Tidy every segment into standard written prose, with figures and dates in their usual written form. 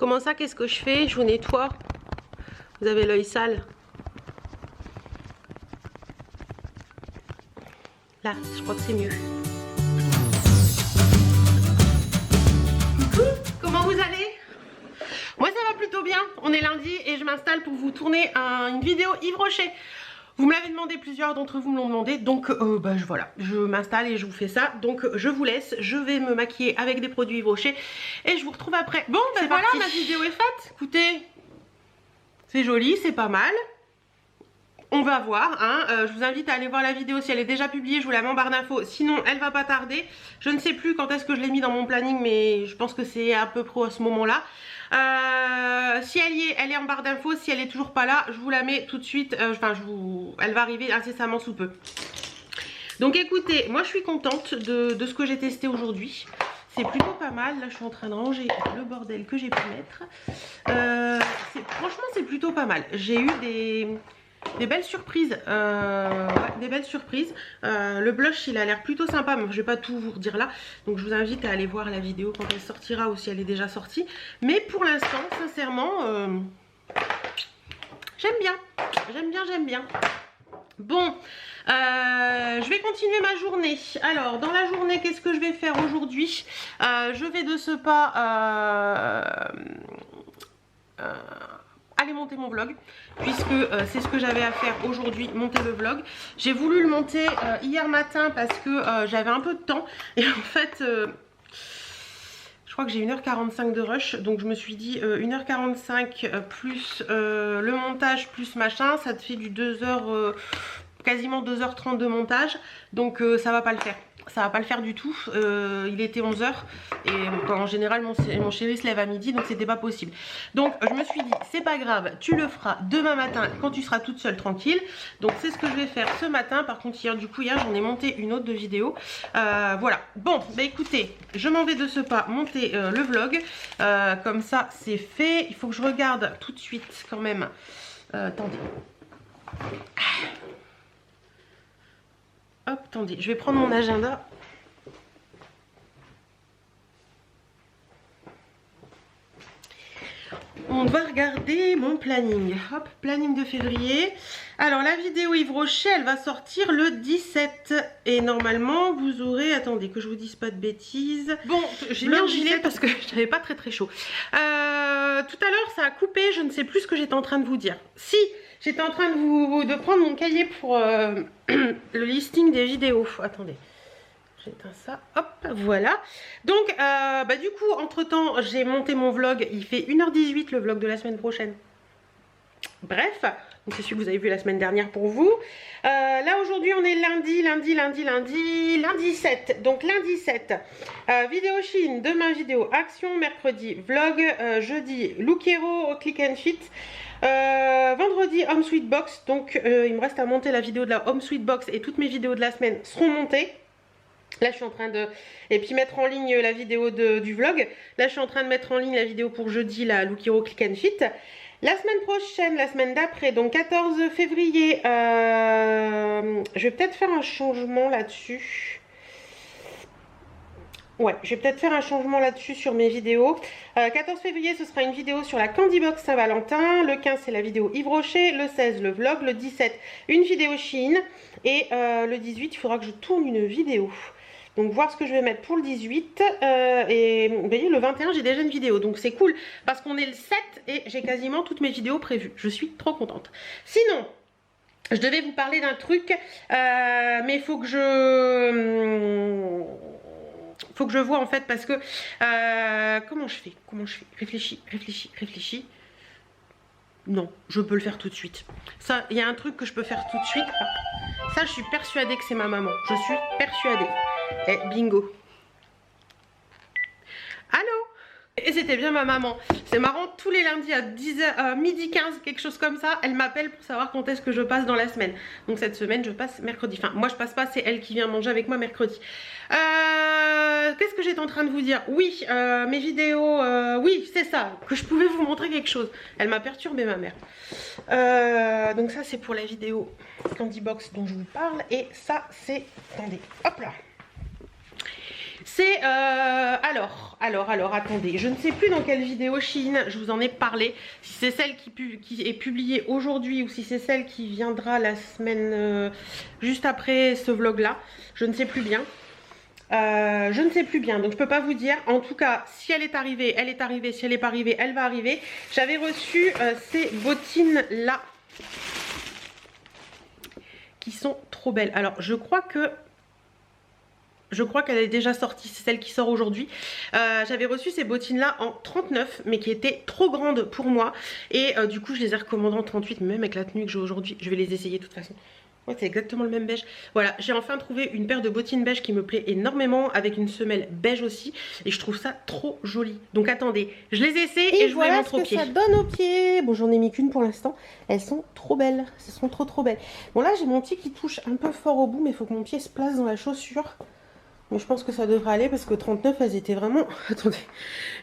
Comment ça, qu'est-ce que je fais? Je vous nettoie. Vous avez l'œil sale. Là, je crois que c'est mieux. Coucou, comment vous allez? Moi ça va plutôt bien, on est lundi et je m'installe pour vous tourner une vidéo Yves Rocher. Vous me l'avez demandé, plusieurs d'entre vous me l'ont demandé, donc voilà, je m'installe et je vous fais ça. Donc je vous laisse, je vais me maquiller avec des produits Yves Rocher et je vous retrouve après. Bon, ben voilà, ma vidéo est faite. Écoutez, c'est joli, c'est pas mal. On va voir, hein. Je vous invite à aller voir la vidéo si elle est déjà publiée, je vous la mets en barre d'infos, sinon elle va pas tarder. Je ne sais plus quand est-ce que je l'ai mis dans mon planning, mais je pense que c'est à peu près à ce moment-là. Si elle y est, elle est en barre d'infos, si elle est toujours pas là, je vous la mets tout de suite, elle va arriver incessamment sous peu. Donc écoutez, moi je suis contente de ce que j'ai testé aujourd'hui. C'est plutôt pas mal, là je suis en train de ranger le bordel que j'ai pu mettre. Franchement c'est plutôt pas mal, j'ai eu des belles surprises, ouais, des belles surprises. Le blush il a l'air plutôt sympa, mais je vais pas tout vous redire là, donc je vous invite à aller voir la vidéo quand elle sortira ou si elle est déjà sortie. Mais pour l'instant sincèrement j'aime bien, j'aime bien. Bon, je vais continuer ma journée. Alors dans la journée, qu'est-ce que je vais faire aujourd'hui? Je vais de ce pas aller monter mon vlog, puisque c'est ce que j'avais à faire aujourd'hui, monter le vlog. J'ai voulu le monter hier matin parce que j'avais un peu de temps et en fait je crois que j'ai 1h45 de rush, donc je me suis dit 1h45 plus le montage plus machin, ça te fait du 2h, quasiment 2h30 de montage, donc ça va pas le faire. Ça va pas le faire du tout, il était 11h et en général mon chéri se lève à midi, donc c'était pas possible. Donc je me suis dit c'est pas grave, tu le feras demain matin quand tu seras toute seule tranquille. Donc c'est ce que je vais faire ce matin. Par contre hier j'en ai monté une autre de vidéo, voilà. Bon bah écoutez, je m'en vais de ce pas monter le vlog, comme ça c'est fait. Il faut que je regarde tout de suite quand même, attendez. Hop, attendez, je vais prendre mon agenda. On va regarder mon planning. Hop, planning de février. Alors la vidéo Yves Rocher, elle va sortir le 17. Et normalement, vous aurez... Attendez, que je vous dise pas de bêtises. Bon, j'ai mis un gilet parce que je n'avais pas très chaud. Tout à l'heure, ça a coupé. Je ne sais plus ce que j'étais en train de vous dire. Si, j'étais en train de prendre mon cahier pour le listing des vidéos. Attendez. J'éteins ça, hop, voilà. Donc, du coup, entre temps, j'ai monté mon vlog. Il fait 1h18 le vlog de la semaine prochaine. Bref, donc c'est celui que vous avez vu la semaine dernière pour vous. Là, aujourd'hui, on est lundi 7. Donc, lundi 7, vidéo Chine, demain vidéo action, mercredi vlog, jeudi look hero, click and fit. Vendredi home sweet box. Donc, il me reste à monter la vidéo de la home sweet box et toutes mes vidéos de la semaine seront montées. Là je suis en train de... Et puis mettre en ligne la vidéo du vlog. Là je suis en train de mettre en ligne la vidéo pour jeudi, la Look Hero Click and Fit. La semaine prochaine, la semaine d'après, donc 14 février, je vais peut-être faire un changement là-dessus. Ouais, je vais peut-être faire un changement là-dessus sur mes vidéos. 14 février, ce sera une vidéo sur la Candy Box Saint-Valentin. Le 15, c'est la vidéo Yves Rocher. Le 16, le vlog. Le 17, une vidéo Chine. Et le 18, il faudra que je tourne une vidéo. Donc voir ce que je vais mettre pour le 18 et vous voyez le 21 j'ai déjà une vidéo, donc c'est cool parce qu'on est le 7 et j'ai quasiment toutes mes vidéos prévues. Je suis trop contente. Sinon je devais vous parler d'un truc mais il faut que je vois en fait parce que comment je fais réfléchis. Non, je peux le faire tout de suite. Ça, il y a un truc que je peux faire tout de suite. Ça, je suis persuadée que c'est ma maman. Je suis persuadée. Et bingo. Allô? Et c'était bien ma maman. C'est marrant, tous les lundis à 10h, midi 15, quelque chose comme ça, elle m'appelle pour savoir quand est-ce que je passe dans la semaine. Donc cette semaine, je passe mercredi. Enfin, moi je passe pas, c'est elle qui vient manger avec moi mercredi. Qu'est-ce que j'étais en train de vous dire? Oui, mes vidéos, oui, c'est ça, que je pouvais vous montrer quelque chose. Elle m'a perturbé ma mère. Donc ça c'est pour la vidéo Candy Box dont je vous parle. Et ça c'est, attendez, hop là. C'est alors, attendez, je ne sais plus dans quelle vidéo Shein je vous en ai parlé, si c'est celle qui est publiée aujourd'hui ou si c'est celle qui viendra la semaine juste après ce vlog là, je ne sais plus bien. Je ne sais plus bien, donc je peux pas vous dire. En tout cas, si elle est arrivée, elle est arrivée. Si elle n'est pas arrivée, elle va arriver. J'avais reçu ces bottines là qui sont trop belles. Alors je crois qu'elle est déjà sortie, c'est celle qui sort aujourd'hui. J'avais reçu ces bottines là en 39 mais qui étaient trop grandes pour moi. Et du coup je les ai recommandées en 38, même avec la tenue que j'ai aujourd'hui. Je vais les essayer de toute façon. Ouais, c'est exactement le même beige. Voilà, j'ai enfin trouvé une paire de bottines beige qui me plaît énormément, avec une semelle beige aussi. Et je trouve ça trop joli. Donc attendez, je les essaie et je vous les montre aux pieds. Ça donne aux pieds. Bon, j'en ai mis qu'une pour l'instant. Elles sont trop belles. Elles sont trop belles. Bon, là j'ai mon pied qui touche un peu fort au bout, mais il faut que mon pied se place dans la chaussure. Mais je pense que ça devrait aller parce que 39 elles étaient vraiment... Attendez,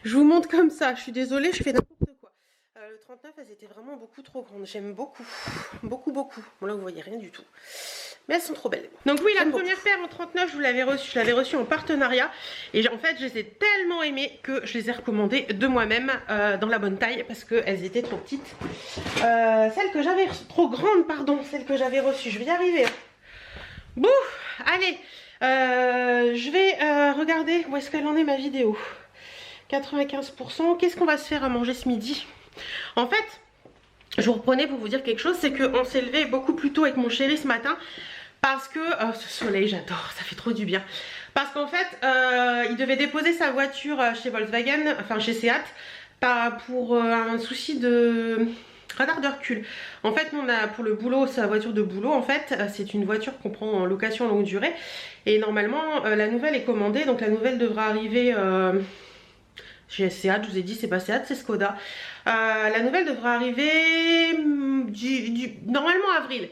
je vous montre comme ça. Je suis désolée, je fais n'importe quoi. Le 39 elles étaient vraiment beaucoup trop grandes. J'aime beaucoup. Bon là vous voyez rien du tout. Mais elles sont trop belles. Donc oui, la première paire en 39 je l'avais reçue en partenariat. Et en fait je les ai tellement aimées que je les ai recommandées de moi-même dans la bonne taille. Parce qu'elles étaient trop petites. Celle que j'avais... Trop grande pardon. Celle que j'avais reçue. Je vais y arriver. Bouh, allez. Je vais regarder où est-ce qu'elle en est ma vidéo. 95%. Qu'est-ce qu'on va se faire à manger ce midi? En fait, je vous reprenais pour vous dire quelque chose, c'est qu'on s'est levé beaucoup plus tôt avec mon chéri ce matin. Parce que, ce soleil j'adore, ça fait trop du bien. Parce qu'en fait, il devait déposer sa voiture chez Volkswagen, enfin chez Seat, pour un souci de... radar de recul. En fait, on a pour le boulot, sa voiture de boulot, en fait, c'est une voiture qu'on prend en location longue durée. Et normalement, la nouvelle est commandée, donc la nouvelle devra arriver chez Seat. Je vous ai dit, c'est pas Seat, c'est Skoda. La nouvelle devra arriver normalement avril.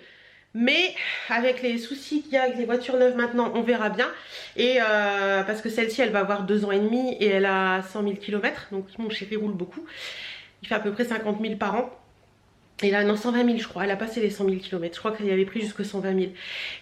Mais avec les soucis qu'il y a avec les voitures neuves maintenant, on verra bien. Et parce que celle-ci, elle va avoir 2 ans et demi et elle a 100 000 km. Donc mon chéri roule beaucoup. Il fait à peu près 50 000 par an. Et là, non, 120 000 je crois, elle a passé les 100 000 km, je crois qu'il avait pris jusque 120 000.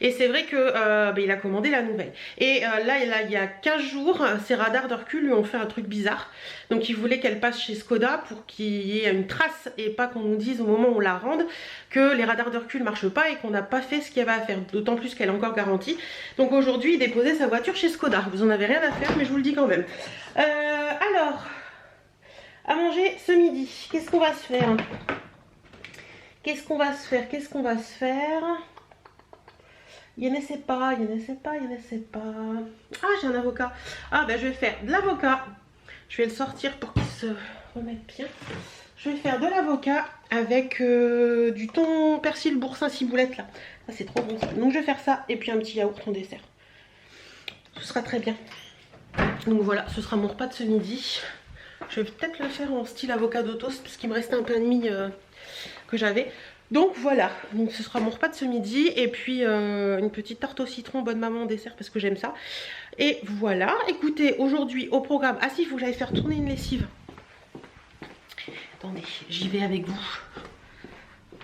Et c'est vrai que il a commandé la nouvelle. Et là, il y a 15 jours, ses radars de recul lui ont fait un truc bizarre. Donc il voulait qu'elle passe chez Skoda pour qu'il y ait une trace et pas qu'on nous dise au moment où on la rende que les radars de recul ne marchent pas et qu'on n'a pas fait ce qu'il y avait à faire. D'autant plus qu'elle est encore garantie. Donc aujourd'hui, il déposait sa voiture chez Skoda. Vous en avez rien à faire, mais je vous le dis quand même. Alors, à manger ce midi, qu'est-ce qu'on va se faire ? Qu'est-ce qu'on va se faire? Il ne sait pas. Ah, j'ai un avocat. Ah, ben je vais faire de l'avocat. Je vais le sortir pour qu'il se remette bien. Je vais faire de l'avocat avec du thon persil boursin ciboulette là. Ça, c'est trop bon ça. Donc, je vais faire ça et puis un petit yaourt en dessert. Ce sera très bien. Donc, voilà, ce sera mon repas de ce midi. Je vais peut-être le faire en style avocado toast parce qu'il me restait un pain de mie que j'avais. Donc voilà, donc ce sera mon repas de ce midi. Et puis une petite tarte au citron bonne maman en dessert parce que j'aime ça. Et voilà, écoutez, aujourd'hui au programme... Ah si, il faut que j'aille faire tourner une lessive. Attendez, j'y vais avec vous. Vous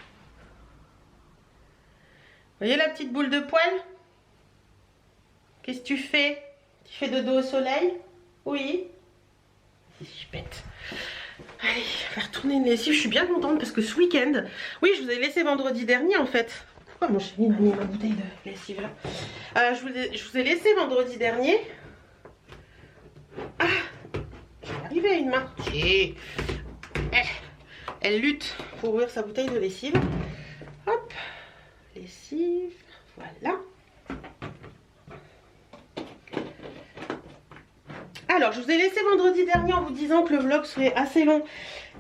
voyez la petite boule de poil? Qu'est-ce que tu fais? Tu fais dodo au soleil? Oui. Je suis bête. Allez, faire tourner une lessive. Je suis bien contente parce que ce week-end, oui, je vous ai laissé vendredi dernier en fait. Pourquoi mon chéri m'a mis ma bouteille de lessive là? Je vous ai laissé vendredi dernier. Ah, je vais arriver à une main. Elle lutte pour ouvrir sa bouteille de lessive. Hop, lessive, voilà. Alors, je vous ai laissé vendredi dernier en vous disant que le vlog serait assez long.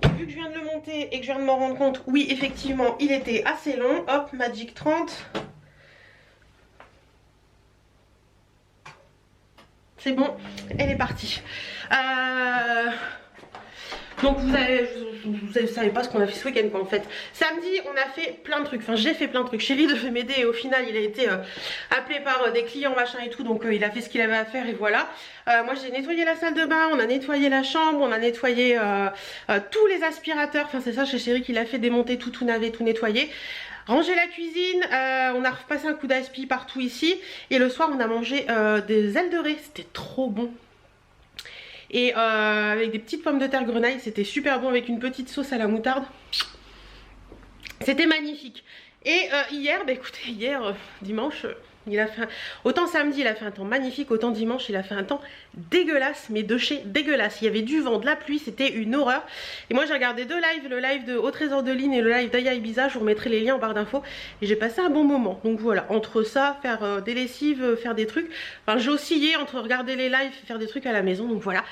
Et vu que je viens de le monter et que je viens de m'en rendre compte, oui, effectivement, il était assez long. Hop, Magic 30. C'est bon, elle est partie. Donc vous savez pas ce qu'on a fait ce week-end quoi en fait. Samedi on a fait plein de trucs, enfin j'ai fait plein de trucs. Chéri devait m'aider et au final il a été appelé par des clients machin et tout. Donc il a fait ce qu'il avait à faire et voilà. Moi j'ai nettoyé la salle de bain, on a nettoyé la chambre, on a nettoyé tous les aspirateurs. Enfin c'est ça chez Chéri qu'il a fait démonter tout navet, tout nettoyer. Ranger la cuisine, on a repassé un coup d'aspi partout ici. Et le soir on a mangé des ailes de raie, c'était trop bon. Et avec des petites pommes de terre grenaille, c'était super bon avec une petite sauce à la moutarde. C'était magnifique. Et hier, bah écoutez, hier, dimanche, il a fait autant samedi il a fait un temps magnifique, autant dimanche il a fait un temps dégueulasse, mais de chez dégueulasse. Il y avait du vent, de la pluie, c'était une horreur. Et moi j'ai regardé deux lives, le live de Au Trésor de Lynn et le live d'Aya Ibiza. Je vous remettrai les liens en barre d'infos. Et j'ai passé un bon moment. Donc voilà, entre ça, faire des lessives, faire des trucs, enfin j'ai oscillé entre regarder les lives et faire des trucs à la maison. Donc voilà.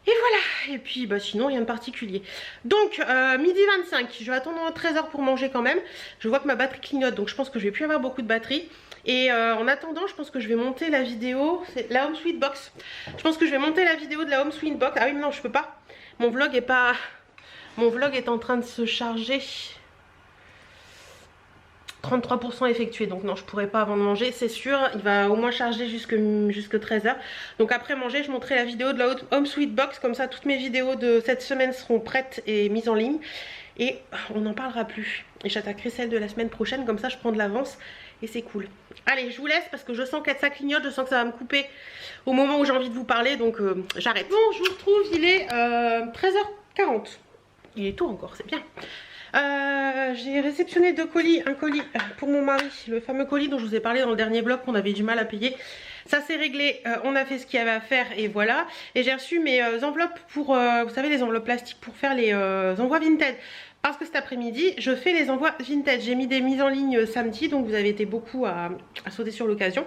Et voilà, et puis bah sinon rien de particulier. Donc midi 25, je vais attendre 13h pour manger quand même. Je vois que ma batterie clignote, donc je pense que je vais plus avoir beaucoup de batterie. Et en attendant, je pense que je vais monter la vidéo, c'est la Home Sweet Box. Je pense que je vais monter la vidéo de la Home Sweet Box. Ah oui mais non, je peux pas. Mon vlog est pas... Mon vlog est en train de se charger. 33% effectué, donc non je pourrais pas avant de manger, c'est sûr. Il va au moins charger jusque 13h. Donc après manger je montrerai la vidéo de la Home Sweet Box. Comme ça toutes mes vidéos de cette semaine seront prêtes et mises en ligne. Et on n'en parlera plus. Et j'attaquerai celle de la semaine prochaine, comme ça je prends de l'avance. Et c'est cool. Allez, je vous laisse parce que je sens que ça clignote, je sens que ça va me couper au moment où j'ai envie de vous parler, donc j'arrête. Bon, je vous retrouve, il est 13h40. Il est tôt encore, c'est bien. J'ai réceptionné deux colis, un colis pour mon mari, le fameux colis dont je vous ai parlé dans le dernier vlog qu'on avait du mal à payer. Ça s'est réglé, on a fait ce qu'il y avait à faire et voilà. Et j'ai reçu mes enveloppes pour, vous savez les enveloppes plastiques pour faire les envois Vinted. Parce que cet après-midi, je fais les envois Vinted. J'ai mis des mises en ligne samedi, donc vous avez été beaucoup à sauter sur l'occasion.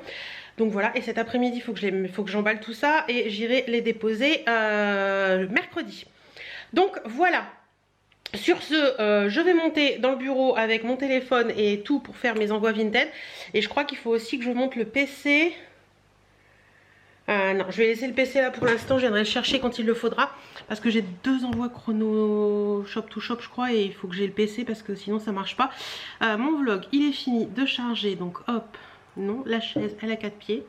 Donc voilà, et cet après-midi, il faut que j'emballe tout ça et j'irai les déposer mercredi. Donc voilà. Sur ce, je vais monter dans le bureau avec mon téléphone et tout pour faire mes envois Vinted. Et je crois qu'il faut aussi que je monte le PC. Non, je vais laisser le PC là pour l'instant, je viendrai le chercher quand il le faudra. Parce que j'ai deux envois chrono shop to shop je crois. Et il faut que j'ai le PC parce que sinon ça marche pas. Mon vlog, il est fini de charger. Donc hop, non, la chaise elle a 4 pieds.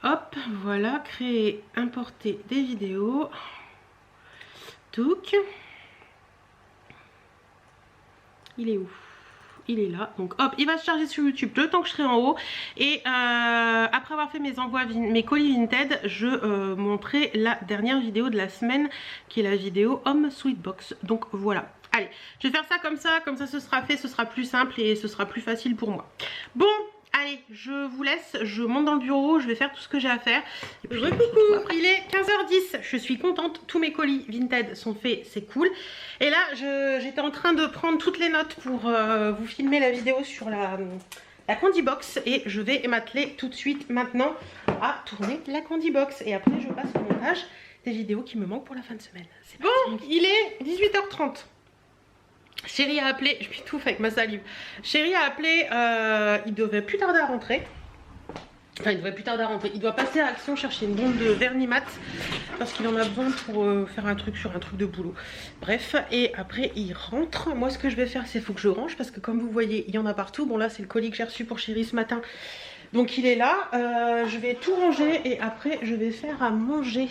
Hop, voilà, créer, importer des vidéos. Touc. Il est où? Il est là, donc hop, il va se charger sur YouTube le temps que je serai en haut. Et après avoir fait mes envois, mes colis Vinted, je montrerai la dernière vidéo de la semaine qui est la vidéo Home Sweet Box. Donc voilà, allez, je vais faire ça comme ça ce sera fait, ce sera plus simple et ce sera plus facile pour moi. Bon, allez, je vous laisse, je monte dans le bureau, je vais faire tout ce que j'ai à faire. Et puis, coucou, il est 15h10, je suis contente, tous mes colis Vinted sont faits, c'est cool. Et là, j'étais en train de prendre toutes les notes pour vous filmer la vidéo sur la Candy Box. Et je vais m'atteler tout de suite maintenant à tourner la Candy Box. Et après, je passe au montage des vidéos qui me manquent pour la fin de semaine. Bon, il est 18h30. Chérie a appelé, je m'étouffe avec ma salive. Chérie a appelé, il devait plus tarder à rentrer. Enfin, il devrait plus tarder à rentrer. Il doit passer à Action chercher une bombe de vernis mat parce qu'il en a besoin pour faire un truc sur un truc de boulot. Bref, et après il rentre. Moi, ce que je vais faire, c'est qu'il faut que je range parce que comme vous voyez, il y en a partout. Bon, là, c'est le colis que j'ai reçu pour Chérie ce matin. Donc, il est là. Je vais tout ranger et après, je vais faire à manger.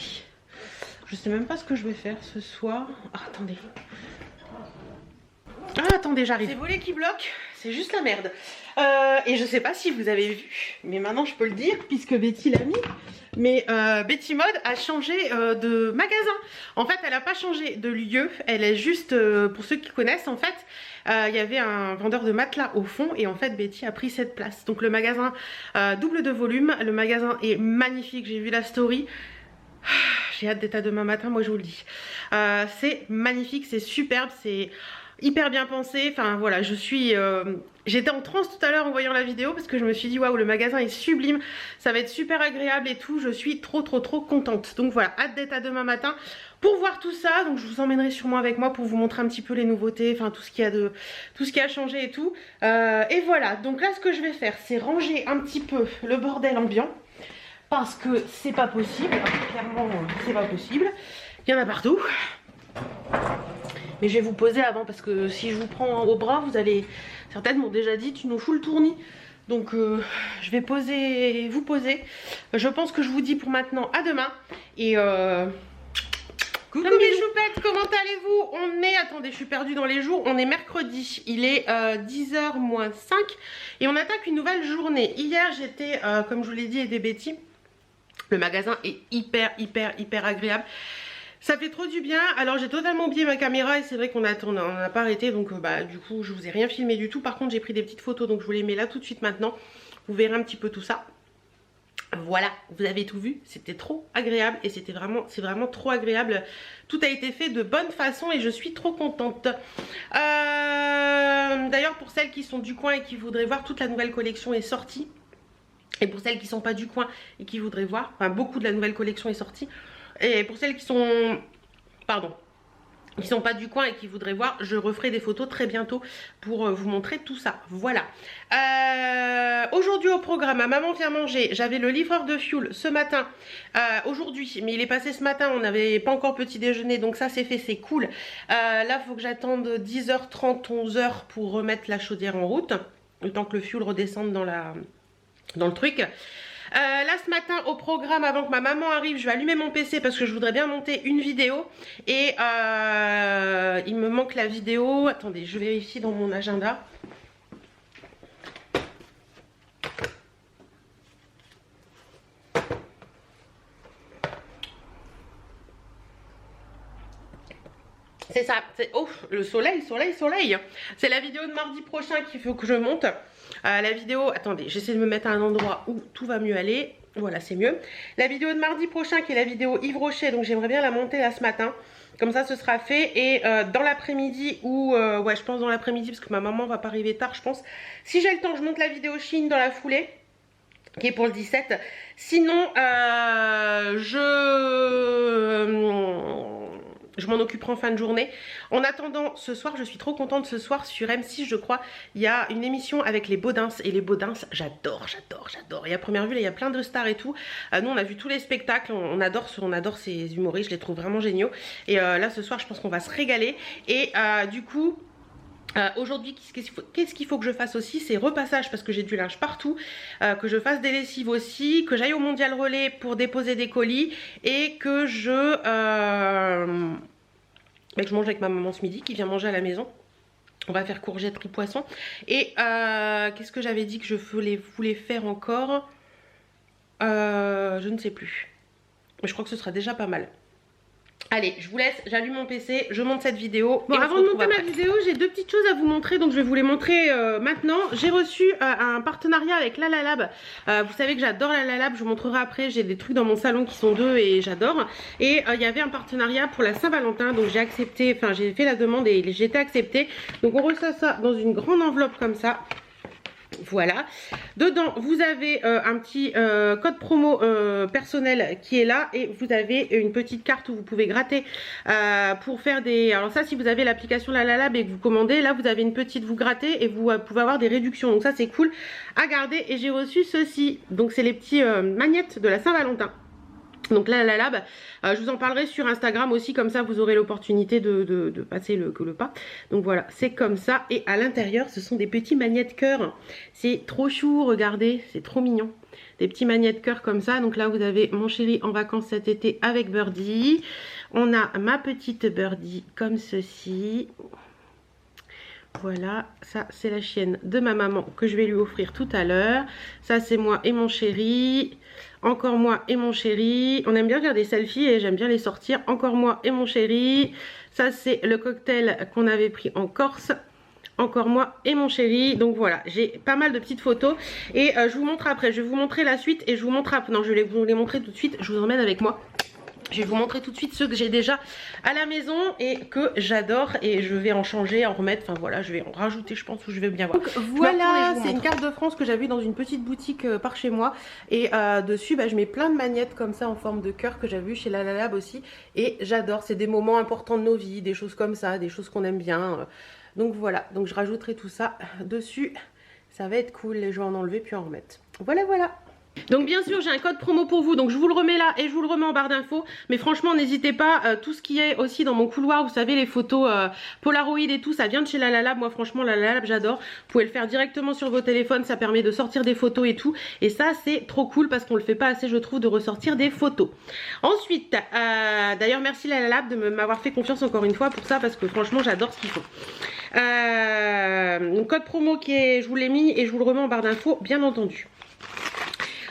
Je sais même pas ce que je vais faire ce soir. Ah, attendez. Ah, attendez, j'arrive. C'est volé qui bloque, c'est juste la merde. Et je sais pas si vous avez vu, mais maintenant je peux le dire puisque Betty l'a mis. Mais Betty Mode a changé de magasin. En fait, elle n'a pas changé de lieu. Elle est juste, pour ceux qui connaissent, en fait, il y avait un vendeur de matelas au fond. Et en fait, Betty a pris cette place. Donc le magasin double de volume. Le magasin est magnifique. J'ai vu la story. J'ai hâte d'être à demain matin, moi je vous le dis. C'est magnifique, c'est superbe, c'est hyper bien pensé. Enfin voilà, j'étais en transe tout à l'heure en voyant la vidéo parce que je me suis dit waouh, le magasin est sublime, ça va être super agréable et tout. Je suis trop contente. Donc voilà, hâte d'être à demain matin pour voir tout ça. Donc je vous emmènerai sûrement avec moi pour vous montrer un petit peu les nouveautés, enfin tout ce qui a changé et tout. Et voilà, donc là ce que je vais faire, c'est ranger un petit peu le bordel ambiant. Parce que c'est pas possible, clairement c'est pas possible. Il y en a partout. Mais je vais vous poser avant parce que si je vous prends au bras, vous allez... Certaines m'ont déjà dit tu nous fous le tournis. Donc je vais vous poser. Je pense que je vous dis pour maintenant à demain. Et Coucou mes choupettes, comment allez-vous? On est, attendez, je suis perdue dans les jours, on est mercredi, il est 10h moins 5 et on attaque une nouvelle journée. Hier j'étais, comme je vous l'ai dit, des Betty. Le magasin est hyper agréable. Ça fait trop du bien. Alors j'ai totalement oublié ma caméra et c'est vrai qu'on n'a pas arrêté, donc du coup je vous ai rien filmé du tout. Par contre j'ai pris des petites photos, donc je vous les mets là tout de suite maintenant. Vous verrez un petit peu tout ça. Voilà, vous avez tout vu, c'était trop agréable et c'est vraiment trop agréable. Tout a été fait de bonne façon et je suis trop contente. D'ailleurs pour celles qui sont du coin et qui voudraient voir, toute la nouvelle collection est sortie. Et pour celles qui sont pas du coin et qui voudraient voir, enfin beaucoup de la nouvelle collection est sortie. Et pour celles qui sont, qui sont pas du coin et qui voudraient voir, je referai des photos très bientôt pour vous montrer tout ça. Voilà. Aujourd'hui au programme, ma maman vient manger. J'avais le livreur de fuel ce matin, aujourd'hui, mais il est passé ce matin, on n'avait pas encore petit déjeuner, donc ça c'est fait, c'est cool. Là il faut que j'attende 10h30, 11h pour remettre la chaudière en route, le temps que le fuel redescende dans le truc. Là ce matin au programme, avant que ma maman arrive, je vais allumer mon PC parce que je voudrais bien monter une vidéo. Et il me manque la vidéo. Attendez, je vérifie dans mon agenda. C'est ça, c'est oh, le soleil. C'est la vidéo de mardi prochain qu'il faut que je monte. La vidéo, attendez, j'essaie de me mettre à un endroit où tout va mieux aller. Voilà, c'est mieux. La vidéo de mardi prochain qui est la vidéo Yves Rocher, donc j'aimerais bien la monter là ce matin. Comme ça, ce sera fait. Et dans l'après-midi ou... ouais, je pense dans l'après-midi parce que ma maman va pas arriver tard, je pense. Si j'ai le temps, je monte la vidéo Chine dans la foulée, qui est pour le 17. Sinon, je m'en occuperai en fin de journée. En attendant, ce soir, je suis trop contente. Ce soir, sur M6, je crois, il y a une émission avec les Baudins. Et les Baudins, j'adore. Et à première vue, là, il y a plein de stars et tout. Nous, on a vu tous les spectacles. On adore ces humoristes. Je les trouve vraiment géniaux. Et là, ce soir, je pense qu'on va se régaler. Et du coup... aujourd'hui, qu'est-ce qu'il faut que je fasse aussi? C'est repassage parce que j'ai du linge partout, que je fasse des lessives aussi, que j'aille au Mondial Relais pour déposer des colis et que je mange avec ma maman ce midi qui vient manger à la maison. On va faire courgette, riz, poisson. Et qu'est-ce que j'avais dit que je voulais faire encore? Je ne sais plus. Mais je crois que ce sera déjà pas mal. Allez, je vous laisse, j'allume mon PC, je monte cette vidéo. Bon, avant de monter ma vidéo, j'ai deux petites choses à vous montrer, donc je vais vous les montrer maintenant. J'ai reçu un partenariat avec Lalalab. Vous savez que j'adore Lalalab, je vous montrerai après. J'ai des trucs dans mon salon qui sont deux et j'adore. Et il y avait un partenariat pour la Saint-Valentin, donc j'ai accepté, enfin j'ai fait la demande et j'ai été acceptée. Donc on reçoit ça dans une grande enveloppe comme ça. Voilà, dedans vous avez un petit code promo personnel qui est là et vous avez une petite carte où vous pouvez gratter pour faire des... Alors ça, si vous avez l'application Lalalab et que vous commandez, là vous avez une petite, vous grattez et vous pouvez avoir des réductions, donc ça c'est cool à garder. Et j'ai reçu ceci, donc c'est les petits magnettes de la Saint-Valentin. Donc là, Lalalab, je vous en parlerai sur Instagram aussi, comme ça vous aurez l'opportunité de passer le pas. Donc voilà, c'est comme ça. Et à l'intérieur, ce sont des petits magnettes cœur. C'est trop chou, regardez, c'est trop mignon. Des petits magnettes cœur comme ça. Donc là, vous avez mon chéri en vacances cet été avec Birdie. On a ma petite Birdie comme ceci. Voilà, ça c'est la chienne de ma maman que je vais lui offrir tout à l'heure. Ça c'est moi et mon chéri. Encore moi et mon chéri. On aime bien faire des selfies et j'aime bien les sortir. Encore moi et mon chéri. Ça c'est le cocktail qu'on avait pris en Corse. Encore moi et mon chéri. Donc voilà, j'ai pas mal de petites photos. Et je vous montre après. Je vais vous montrer la suite et je vous montre après. Non, je vais vous les montrer tout de suite. Je vous emmène avec moi. Je vais vous montrer tout de suite ceux que j'ai déjà à la maison et que j'adore. Et je vais en changer, en remettre. Enfin voilà, je vais en rajouter, je pense, où je vais bien voir. Donc voilà, c'est une carte de France que j'avais dans une petite boutique par chez moi. Et dessus, je mets plein de magnettes comme ça en forme de cœur que j'avais vu chez Lalalab aussi. Et j'adore, c'est des moments importants de nos vies, des choses comme ça, des choses qu'on aime bien. Donc voilà, donc je rajouterai tout ça dessus. Ça va être cool, je vais en enlever puis en remettre. Voilà, voilà. Donc bien sûr j'ai un code promo pour vous, donc je vous le remets là et je vous le remets en barre d'infos. Mais franchement n'hésitez pas, tout ce qui est aussi dans mon couloir, vous savez les photos Polaroid et tout, ça vient de chez Lalalab. Moi franchement Lalalab j'adore, vous pouvez le faire directement sur vos téléphones, ça permet de sortir des photos et tout. Et ça c'est trop cool parce qu'on le fait pas assez je trouve de ressortir des photos. Ensuite, d'ailleurs merci Lalalab de m'avoir fait confiance encore une fois pour ça parce que franchement j'adore ce qu'ils font. Code promo qui est, je vous l'ai mis et je vous le remets en barre d'infos bien entendu.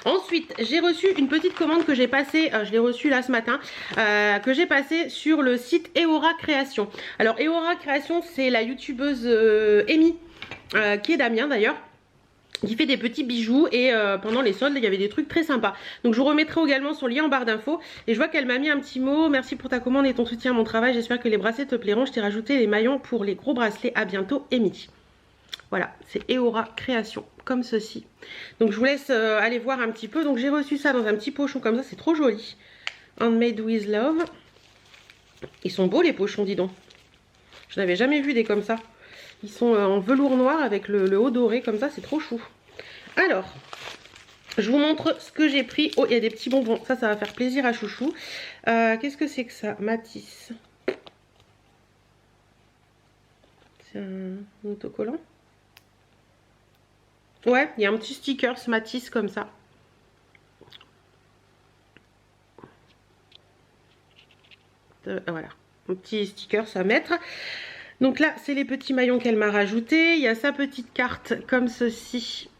Ensuite, j'ai reçu une petite commande que j'ai passée, je l'ai reçue là ce matin, que j'ai passée sur le site Eora Création. Alors Eora Création, c'est la youtubeuse Amy, qui est d'Amiens d'ailleurs, qui fait des petits bijoux et pendant les soldes il y avait des trucs très sympas. Donc je vous remettrai également son lien en barre d'infos. Et je vois qu'elle m'a mis un petit mot: merci pour ta commande et ton soutien à mon travail, j'espère que les bracelets te plairont, je t'ai rajouté les maillons pour les gros bracelets, à bientôt Amy. Voilà, c'est Eora Création, comme ceci. Donc je vous laisse aller voir un petit peu. Donc j'ai reçu ça dans un petit pochon comme ça, c'est trop joli. Handmade with love. Ils sont beaux les pochons, dis donc. Je n'avais jamais vu des comme ça. Ils sont en velours noir avec le haut doré comme ça, c'est trop chou. Alors, je vous montre ce que j'ai pris. Oh, il y a des petits bonbons, ça va faire plaisir à chouchou. Qu'est-ce que c'est que ça? Matisse. C'est un autocollant. Ouais, il y a un petit sticker Matisse comme ça. Voilà, un petit sticker à mettre. Donc là, c'est les petits maillons qu'elle m'a rajoutés. Il y a sa petite carte comme ceci.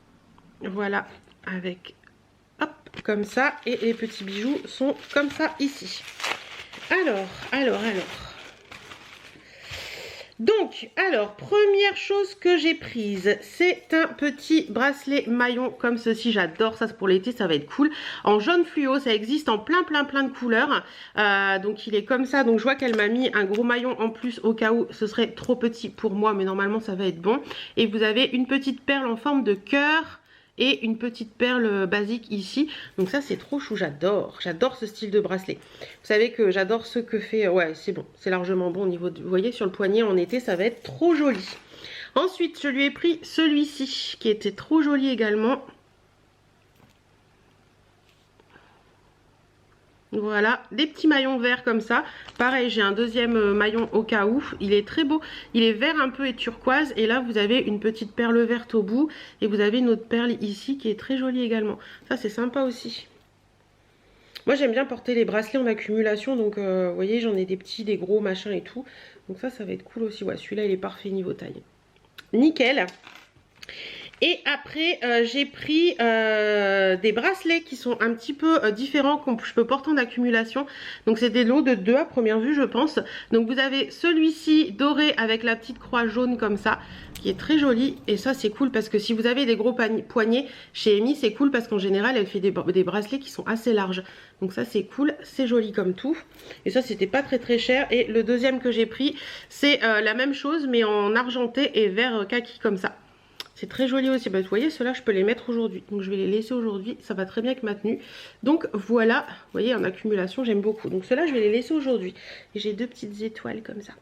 Voilà, avec hop, comme ça. Et les petits bijoux sont comme ça ici. Alors. Donc, première chose que j'ai prise, c'est un petit bracelet maillon comme ceci. J'adore ça, c'est pour l'été, ça va être cool. En jaune fluo, ça existe en plein de couleurs. Donc il est comme ça. Donc je vois qu'elle m'a mis un gros maillon en plus au cas où ce serait trop petit pour moi, mais normalement ça va être bon. Et vous avez une petite perle en forme de cœur et une petite perle basique ici. Donc ça c'est trop chou, j'adore ce style de bracelet. Vous savez que j'adore ce que fait, ouais c'est bon, c'est largement bon au niveau de, vous voyez sur le poignet en été ça va être trop joli. Ensuite je lui ai pris celui-ci qui était trop joli également. Voilà, des petits maillons verts comme ça. Pareil, j'ai un deuxième maillon au cas où. Il est très beau. Il est vert un peu et turquoise. Et là, vous avez une petite perle verte au bout. Et vous avez une autre perle ici qui est très jolie également. Ça, c'est sympa aussi. Moi, j'aime bien porter les bracelets en accumulation. Donc, vous voyez, j'en ai des petits, des gros, machin et tout. Donc ça va être cool aussi. Ouais, celui-là, il est parfait niveau taille. Nickel. Et après j'ai pris des bracelets qui sont un petit peu différents, que je peux porter en accumulation. Donc c'est des lots de 2 à première vue je pense. Donc vous avez celui-ci doré avec la petite croix jaune comme ça, qui est très joli. Et ça c'est cool parce que si vous avez des gros poignets, chez Amy c'est cool parce qu'en général elle fait des bracelets qui sont assez larges. Donc ça c'est cool, c'est joli comme tout. Et ça c'était pas très cher. Et le deuxième que j'ai pris c'est la même chose mais en argenté et vert kaki comme ça. C'est très joli aussi. Bah, vous voyez, ceux-là, je peux les mettre aujourd'hui. Donc, je vais les laisser aujourd'hui. Ça va très bien avec ma tenue. Donc, voilà. Vous voyez, en accumulation, j'aime beaucoup. Donc, ceux-là, je vais les laisser aujourd'hui. Et j'ai 2 petites étoiles comme ça.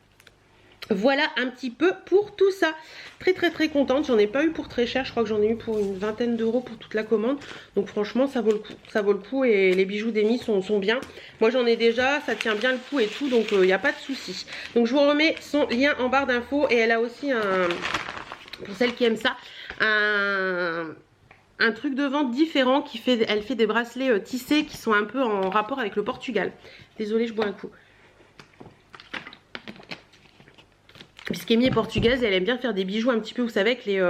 Voilà un petit peu pour tout ça. Très contente. J'en ai pas eu pour très cher. Je crois que j'en ai eu pour une vingtaine d'euros pour toute la commande. Donc, franchement, ça vaut le coup. Ça vaut le coup. Et les bijoux d'Amy sont bien. Moi, j'en ai déjà. Ça tient bien le coup et tout. Donc, il n'y a pas de souci. Donc, je vous remets son lien en barre d'infos. Et elle a aussi un... Pour celles qui aiment ça, un truc de vente différent elle fait des bracelets tissés qui sont un peu en rapport avec le Portugal. Désolée, je bois un coup. Puisqu'Amy est portugaise, elle aime bien faire des bijoux un petit peu, vous savez, avec les,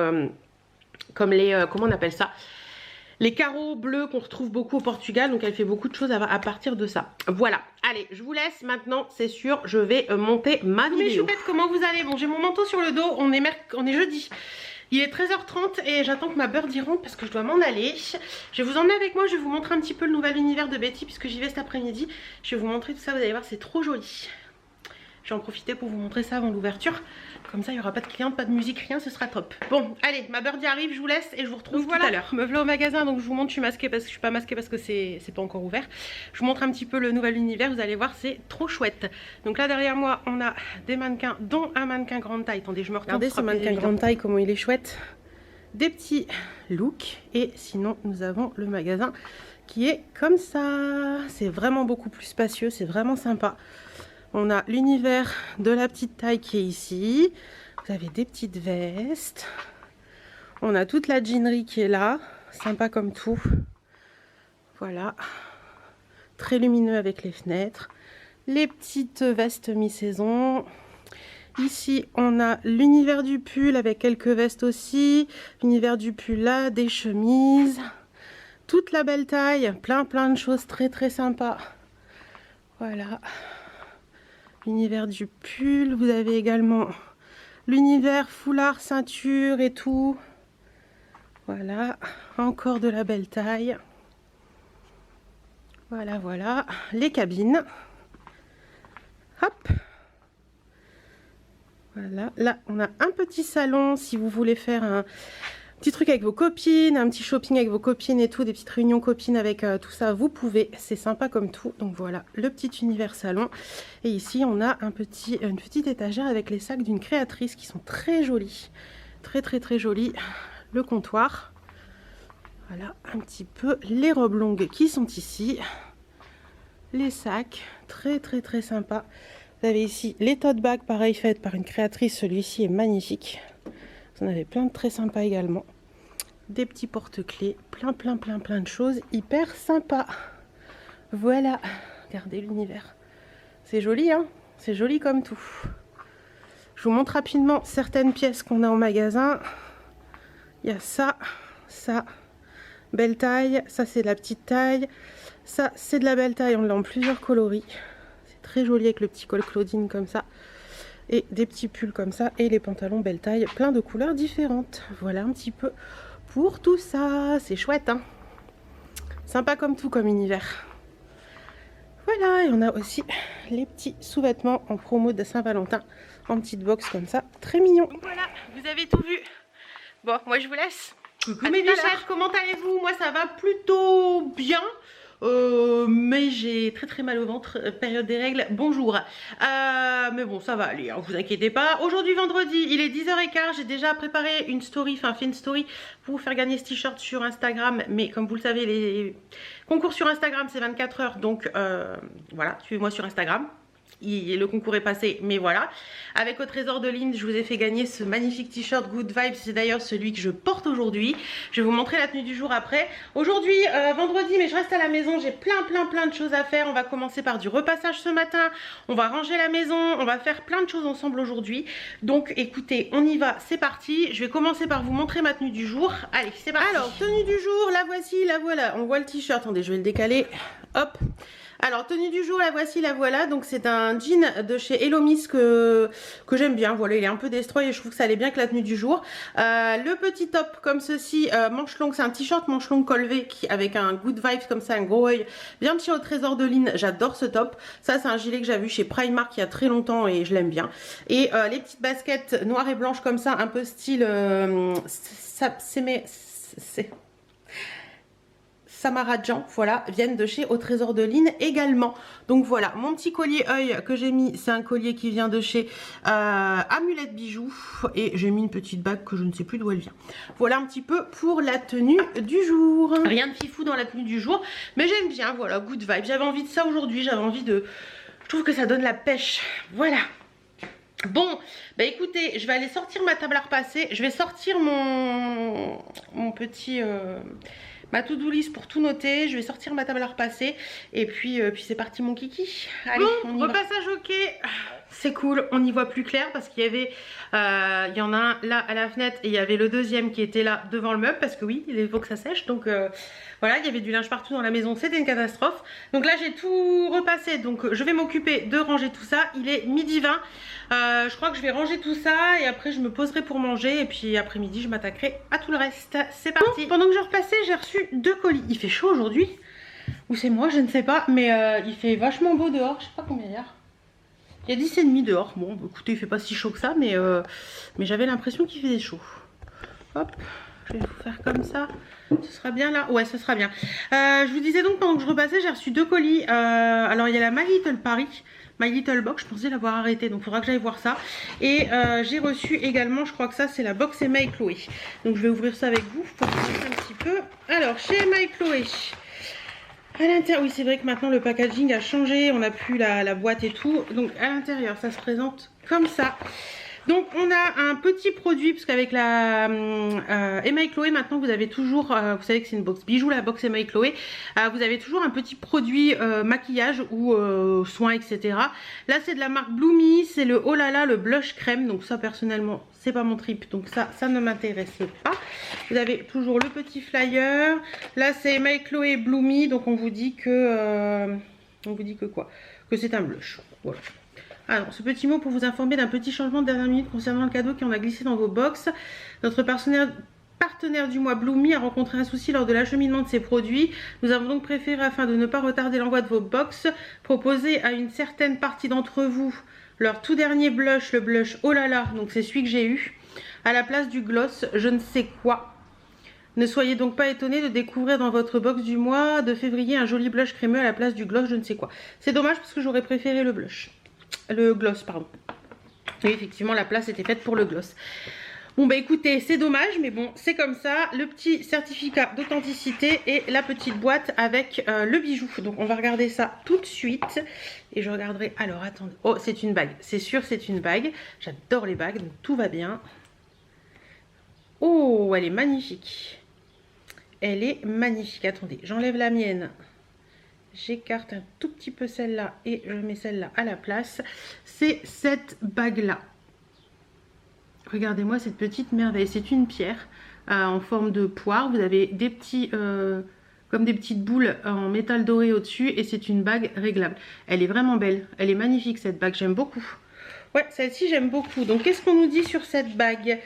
comme les, comment on appelle ça, les carreaux bleus qu'on retrouve beaucoup au Portugal. Donc elle fait beaucoup de choses à partir de ça. Voilà, allez, je vous laisse maintenant, c'est sûr, je vais monter ma vidéo. Mes choupettes, comment vous allez? Bon, j'ai mon manteau sur le dos, on est jeudi. Il est 13h30 et j'attends que ma birdie rentre parce que je dois m'en aller. Je vais vous emmener avec moi, je vais vous montrer un petit peu le nouvel univers de Betty puisque j'y vais cet après-midi. Je vais vous montrer tout ça, vous allez voir, c'est trop joli. Je vais en profiter pour vous montrer ça avant l'ouverture. Comme ça, il n'y aura pas de cliente, pas de musique, rien, ce sera top. Bon, allez, ma birdie arrive, je vous laisse et je vous retrouve tout à l'heure. Me voilà au magasin, donc je vous montre, je suis masquée parce que je suis pas masquée parce que c'est pas encore ouvert. Je vous montre un petit peu le nouvel univers, vous allez voir, c'est trop chouette. Donc là, derrière moi, on a des mannequins, dont un mannequin grande taille. Attendez, je me retourne. Regardez ce mannequin grande taille, comment il est chouette. des petits looks. Et sinon, nous avons le magasin qui est comme ça. C'est vraiment beaucoup plus spacieux, c'est vraiment sympa. On a l'univers de la petite taille qui est ici. Vous avez des petites vestes. On a toute la jeanerie qui est là. Sympa comme tout. Voilà. Très lumineux avec les fenêtres. Les petites vestes mi-saison. Ici, on a l'univers du pull avec quelques vestes aussi. L'univers du pull là, des chemises. Toute la belle taille. Plein de choses très sympas. Voilà. L'univers du pull. Vous avez également l'univers foulard, ceinture et tout. Voilà. Encore de la belle taille. Voilà. Les cabines. Hop. Voilà. Là, on a un petit salon si vous voulez faire un petit truc avec vos copines, un petit shopping avec vos copines et tout, des petites réunions copines avec tout ça, vous pouvez, c'est sympa comme tout. Donc voilà, le petit univers salon. Et ici, on a une petite étagère avec les sacs d'une créatrice qui sont très jolis. Très jolis. Le comptoir. Voilà, un petit peu les robes longues qui sont ici. Les sacs, très sympa. Vous avez ici les tote bags, pareil, faites par une créatrice. Celui-ci est magnifique. Vous en avez plein de très sympas également. Des petits porte-clés, plein de choses hyper sympas. Voilà, regardez l'univers. C'est joli, hein? C'est joli comme tout. Je vous montre rapidement certaines pièces qu'on a en magasin. Il y a ça, belle taille. Ça, c'est de la petite taille. Ça, c'est de la belle taille. On l'a en plusieurs coloris. C'est très joli avec le petit col Claudine comme ça. Et des petits pulls comme ça. Et les pantalons belle taille. Plein de couleurs différentes. Voilà un petit peu pour tout ça. C'est chouette, hein? Sympa comme tout, comme univers. Voilà, et on a aussi les petits sous-vêtements en promo de Saint-Valentin. En petite box comme ça. Très mignon. Donc voilà, vous avez tout vu. Bon, moi je vous laisse. Coucou mes bichettes, comment allez-vous? Moi ça va plutôt bien. Mais j'ai très mal au ventre, période des règles, bonjour. Mais bon, ça va aller, hein, vous inquiétez pas. Aujourd'hui vendredi, il est 10h15, j'ai déjà préparé une story, fait une story pour vous faire gagner ce t-shirt sur Instagram. Mais comme vous le savez, les concours sur Instagram c'est 24 heures, donc voilà, suivez-moi sur Instagram. Le concours est passé, mais voilà. Avec au trésor de Lynn, je vous ai fait gagner ce magnifique t-shirt Good Vibes. C'est d'ailleurs celui que je porte aujourd'hui. Je vais vous montrer la tenue du jour après. Aujourd'hui, vendredi, mais je reste à la maison. J'ai plein de choses à faire. On va commencer par du repassage ce matin. On va ranger la maison. On va faire plein de choses ensemble aujourd'hui. Donc écoutez, on y va, c'est parti. Je vais commencer par vous montrer ma tenue du jour. Allez, c'est parti. Alors, tenue du jour, la voici, la voilà. On voit le t-shirt. Attendez, je vais le décaler. Hop. Alors, tenue du jour, la voici, la voilà. Donc, c'est un jean de chez Hello Miss que j'aime bien. Voilà, il est un peu destroy et je trouve que ça allait bien avec la tenue du jour. Le petit top comme ceci, manche longue. C'est un t-shirt manche longue col V avec un good vibes comme ça, un gros œil. Bien de chez au trésor de Lynn. J'adore ce top. Ça, c'est un gilet que j'ai vu chez Primark il y a très longtemps et je l'aime bien. Et les petites baskets noires et blanches comme ça, un peu style... Samarajan, voilà, viennent de chez au trésor de Lynn également. Donc voilà, mon petit collier œil que j'ai mis, c'est un collier qui vient de chez Amulette Bijoux. Et j'ai mis une petite bague que je ne sais plus d'où elle vient. Voilà un petit peu pour la tenue du jour. Rien de fifou dans la tenue du jour, mais j'aime bien, voilà, good vibe. J'avais envie de ça aujourd'hui, j'avais envie de... Je trouve que ça donne la pêche, voilà. Bon, bah écoutez, je vais aller sortir ma table à repasser. Je vais sortir mon petit... ma to-do list pour tout noter. Je vais sortir ma table à repasser. Et puis c'est parti mon kiki. Allez, bon, on y repassage ok. C'est cool, on y voit plus clair parce qu'il y avait... il y en a un là à la fenêtre et il y avait le deuxième qui était là devant le meuble. Parce que oui, il faut que ça sèche. Donc voilà, il y avait du linge partout dans la maison. C'était une catastrophe. Donc là, j'ai tout repassé. Donc je vais m'occuper de ranger tout ça. Il est 12h20. Je crois que je vais ranger tout ça et après je me poserai pour manger. Et puis après-midi, je m'attaquerai à tout le reste. C'est parti. Bon, pendant que je repassais, j'ai reçu 2 colis. Il fait chaud aujourd'hui. Ou c'est moi, je ne sais pas. Mais il fait vachement beau dehors. Je sais pas combien il y a. Il y a 10,5 dehors. Bon, écoutez, il fait pas si chaud que ça. Mais j'avais l'impression qu'il faisait chaud. Hop. Je vais vous faire comme ça. Ce sera bien là. Ouais, ce sera bien. Je vous disais donc, pendant que je repassais, j'ai reçu 2 colis. Alors, il y a la My Little Paris. My Little Box, je pensais l'avoir arrêté, donc il faudra que j'aille voir ça. Et j'ai reçu également, je crois que ça c'est la box Emma et Chloé. Donc je vais ouvrir ça avec vous pour vous montrer un petit peu. Alors chez Emma et Chloé, à l'intérieur, oui c'est vrai que maintenant le packaging a changé, on n'a plus la boîte et tout. Donc à l'intérieur ça se présente comme ça. Donc on a un petit produit, parce qu'avec la Emma et Chloé maintenant vous avez toujours, vous savez que c'est une box bijoux la box Emma et Chloé, vous avez toujours un petit produit maquillage ou soins etc. Là c'est de la marque Bloomy, c'est le Oh là là, le blush crème, donc ça personnellement c'est pas mon trip, donc ça ne m'intéresse pas. Vous avez toujours le petit flyer, là c'est Emma et Chloé Bloomy, donc on vous dit que quoi? Que c'est un blush, voilà. Alors, ce petit mot pour vous informer d'un petit changement de dernière minute concernant le cadeau qu'on a glissé dans vos box. Notre partenaire du mois Bloomy a rencontré un souci lors de l'acheminement de ses produits. Nous avons donc préféré, afin de ne pas retarder l'envoi de vos box, proposer à une certaine partie d'entre vous leur tout dernier blush, le blush Oh là là, donc c'est celui que j'ai eu, à la place du gloss je ne sais quoi. Ne soyez donc pas étonnés de découvrir dans votre box du mois de février un joli blush crémeux à la place du gloss je ne sais quoi. C'est dommage parce que j'aurais préféré le blush. Le gloss, pardon. Oui, effectivement, la place était faite pour le gloss. Bon, bah écoutez, c'est dommage, mais bon, c'est comme ça. Le petit certificat d'authenticité et la petite boîte avec le bijou. Donc, on va regarder ça tout de suite. Et je regarderai... Alors, attendez. Oh, c'est une bague. C'est sûr, c'est une bague. J'adore les bagues, donc tout va bien. Oh, elle est magnifique. Elle est magnifique. Attendez, j'enlève la mienne. J'écarte un tout petit peu celle-là et je mets celle-là à la place. C'est cette bague-là. Regardez-moi cette petite merveille. C'est une pierre en forme de poire. Vous avez des petits, comme des petites boules en métal doré au-dessus. Et c'est une bague réglable. Elle est vraiment belle. Elle est magnifique cette bague. J'aime beaucoup. Ouais, celle-ci j'aime beaucoup. Donc qu'est-ce qu'on nous dit sur cette bague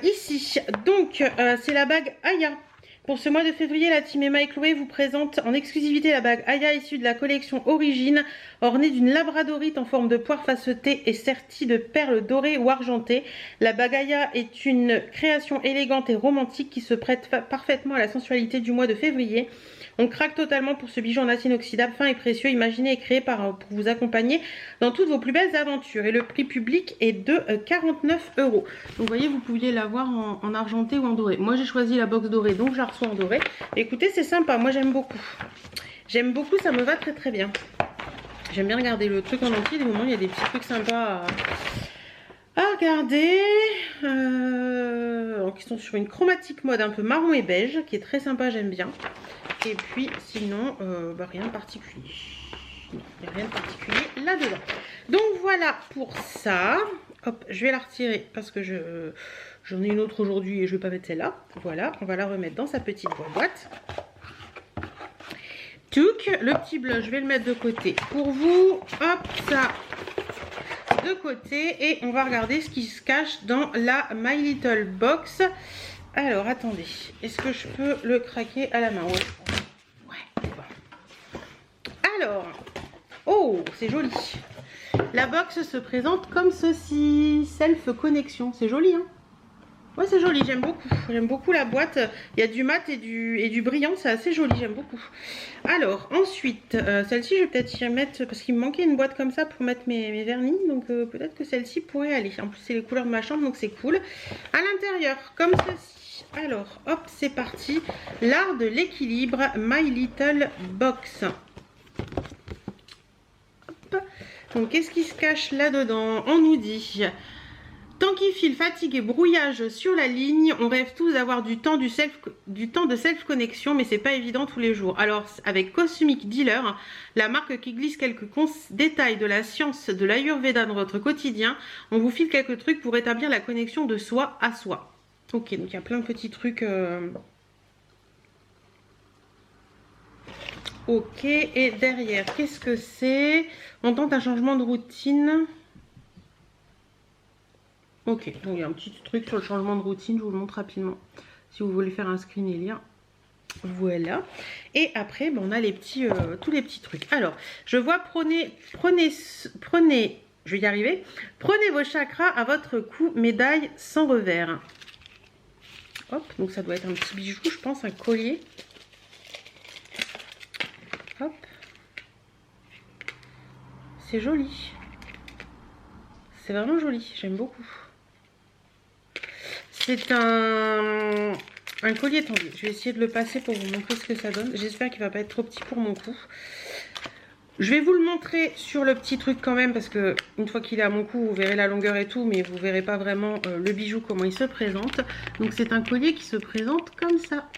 ici? Donc c'est la bague Aya. Pour ce mois de février, la team Emma et Chloé vous présente en exclusivité la bague Aya issue de la collection Origine, ornée d'une labradorite en forme de poire facetée et sertie de perles dorées ou argentées. La bague Aya est une création élégante et romantique qui se prête parfaitement à la sensualité du mois de février. On craque totalement pour ce bijou en acier inoxydable fin et précieux, imaginé et créé pour vous accompagner dans toutes vos plus belles aventures. Et le prix public est de 49 €. Donc vous voyez, vous pouviez l'avoir en argenté ou en doré. Moi j'ai choisi la box dorée, donc je la reçois en doré. Écoutez, c'est sympa, moi j'aime beaucoup. J'aime beaucoup, ça me va très très bien. J'aime bien regarder le truc en entier, des moments il y a des petits trucs sympas à regarder. Qui sont sur une chromatique mode un peu marron et beige, qui est très sympa, j'aime bien. Et puis sinon, rien de particulier. Non, il n'y a rien de particulier là-dedans. Donc voilà pour ça. Hop, je vais la retirer parce que j'en ai une autre aujourd'hui et je ne vais pas mettre celle-là. Voilà, on va la remettre dans sa petite boîte. Touc, le petit blush, je vais le mettre de côté pour vous. Hop, ça de côté. Et on va regarder ce qui se cache dans la My Little Box. Alors, attendez. Est-ce que je peux le craquer à la main? Ouais. Alors, oh, c'est joli. La box se présente comme ceci. Self connexion. C'est joli, hein? Ouais, c'est joli, j'aime beaucoup. J'aime beaucoup la boîte. Il y a du mat et du brillant, c'est assez joli, j'aime beaucoup. Alors, ensuite, celle-ci, je vais peut-être y mettre, parce qu'il me manquait une boîte comme ça pour mettre mes vernis. Donc, peut-être que celle-ci pourrait aller. En plus, c'est les couleurs de ma chambre, donc c'est cool. À l'intérieur, comme ceci. Alors, hop, c'est parti. L'art de l'équilibre, My Little Box. Hop. Donc, qu'est-ce qui se cache là-dedans? On nous dit... Temps qui file, fatigue et brouillage sur la ligne, on rêve tous d'avoir du temps de self-connexion, mais c'est pas évident tous les jours. Alors, avec Cosmic Dealer, la marque qui glisse quelques détails de la science de l'Ayurveda dans votre quotidien, on vous file quelques trucs pour établir la connexion de soi à soi. Ok, donc il y a plein de petits trucs. Ok, et derrière, qu'est-ce que c'est? On tente un changement de routine. Ok, donc il y a un petit truc sur le changement de routine, je vous le montre rapidement. Si vous voulez faire un screen et lire. Voilà. Et après, on a les petits, tous les petits trucs. Alors, je vois prenez, je vais y arriver. Prenez vos chakras à votre cou, médaille sans revers. Hop, donc ça doit être un petit bijou, je pense, un collier. Hop. c'est joli. C'est vraiment joli, j'aime beaucoup. C'est un collier, attendez, je vais essayer de le passer pour vous montrer ce que ça donne. J'espère qu'il va pas être trop petit pour mon cou. Je vais vous le montrer sur le petit truc quand même, parce que une fois qu'il est à mon cou, vous verrez la longueur et tout, mais vous verrez pas vraiment le bijou, comment il se présente. Donc c'est un collier qui se présente comme ça.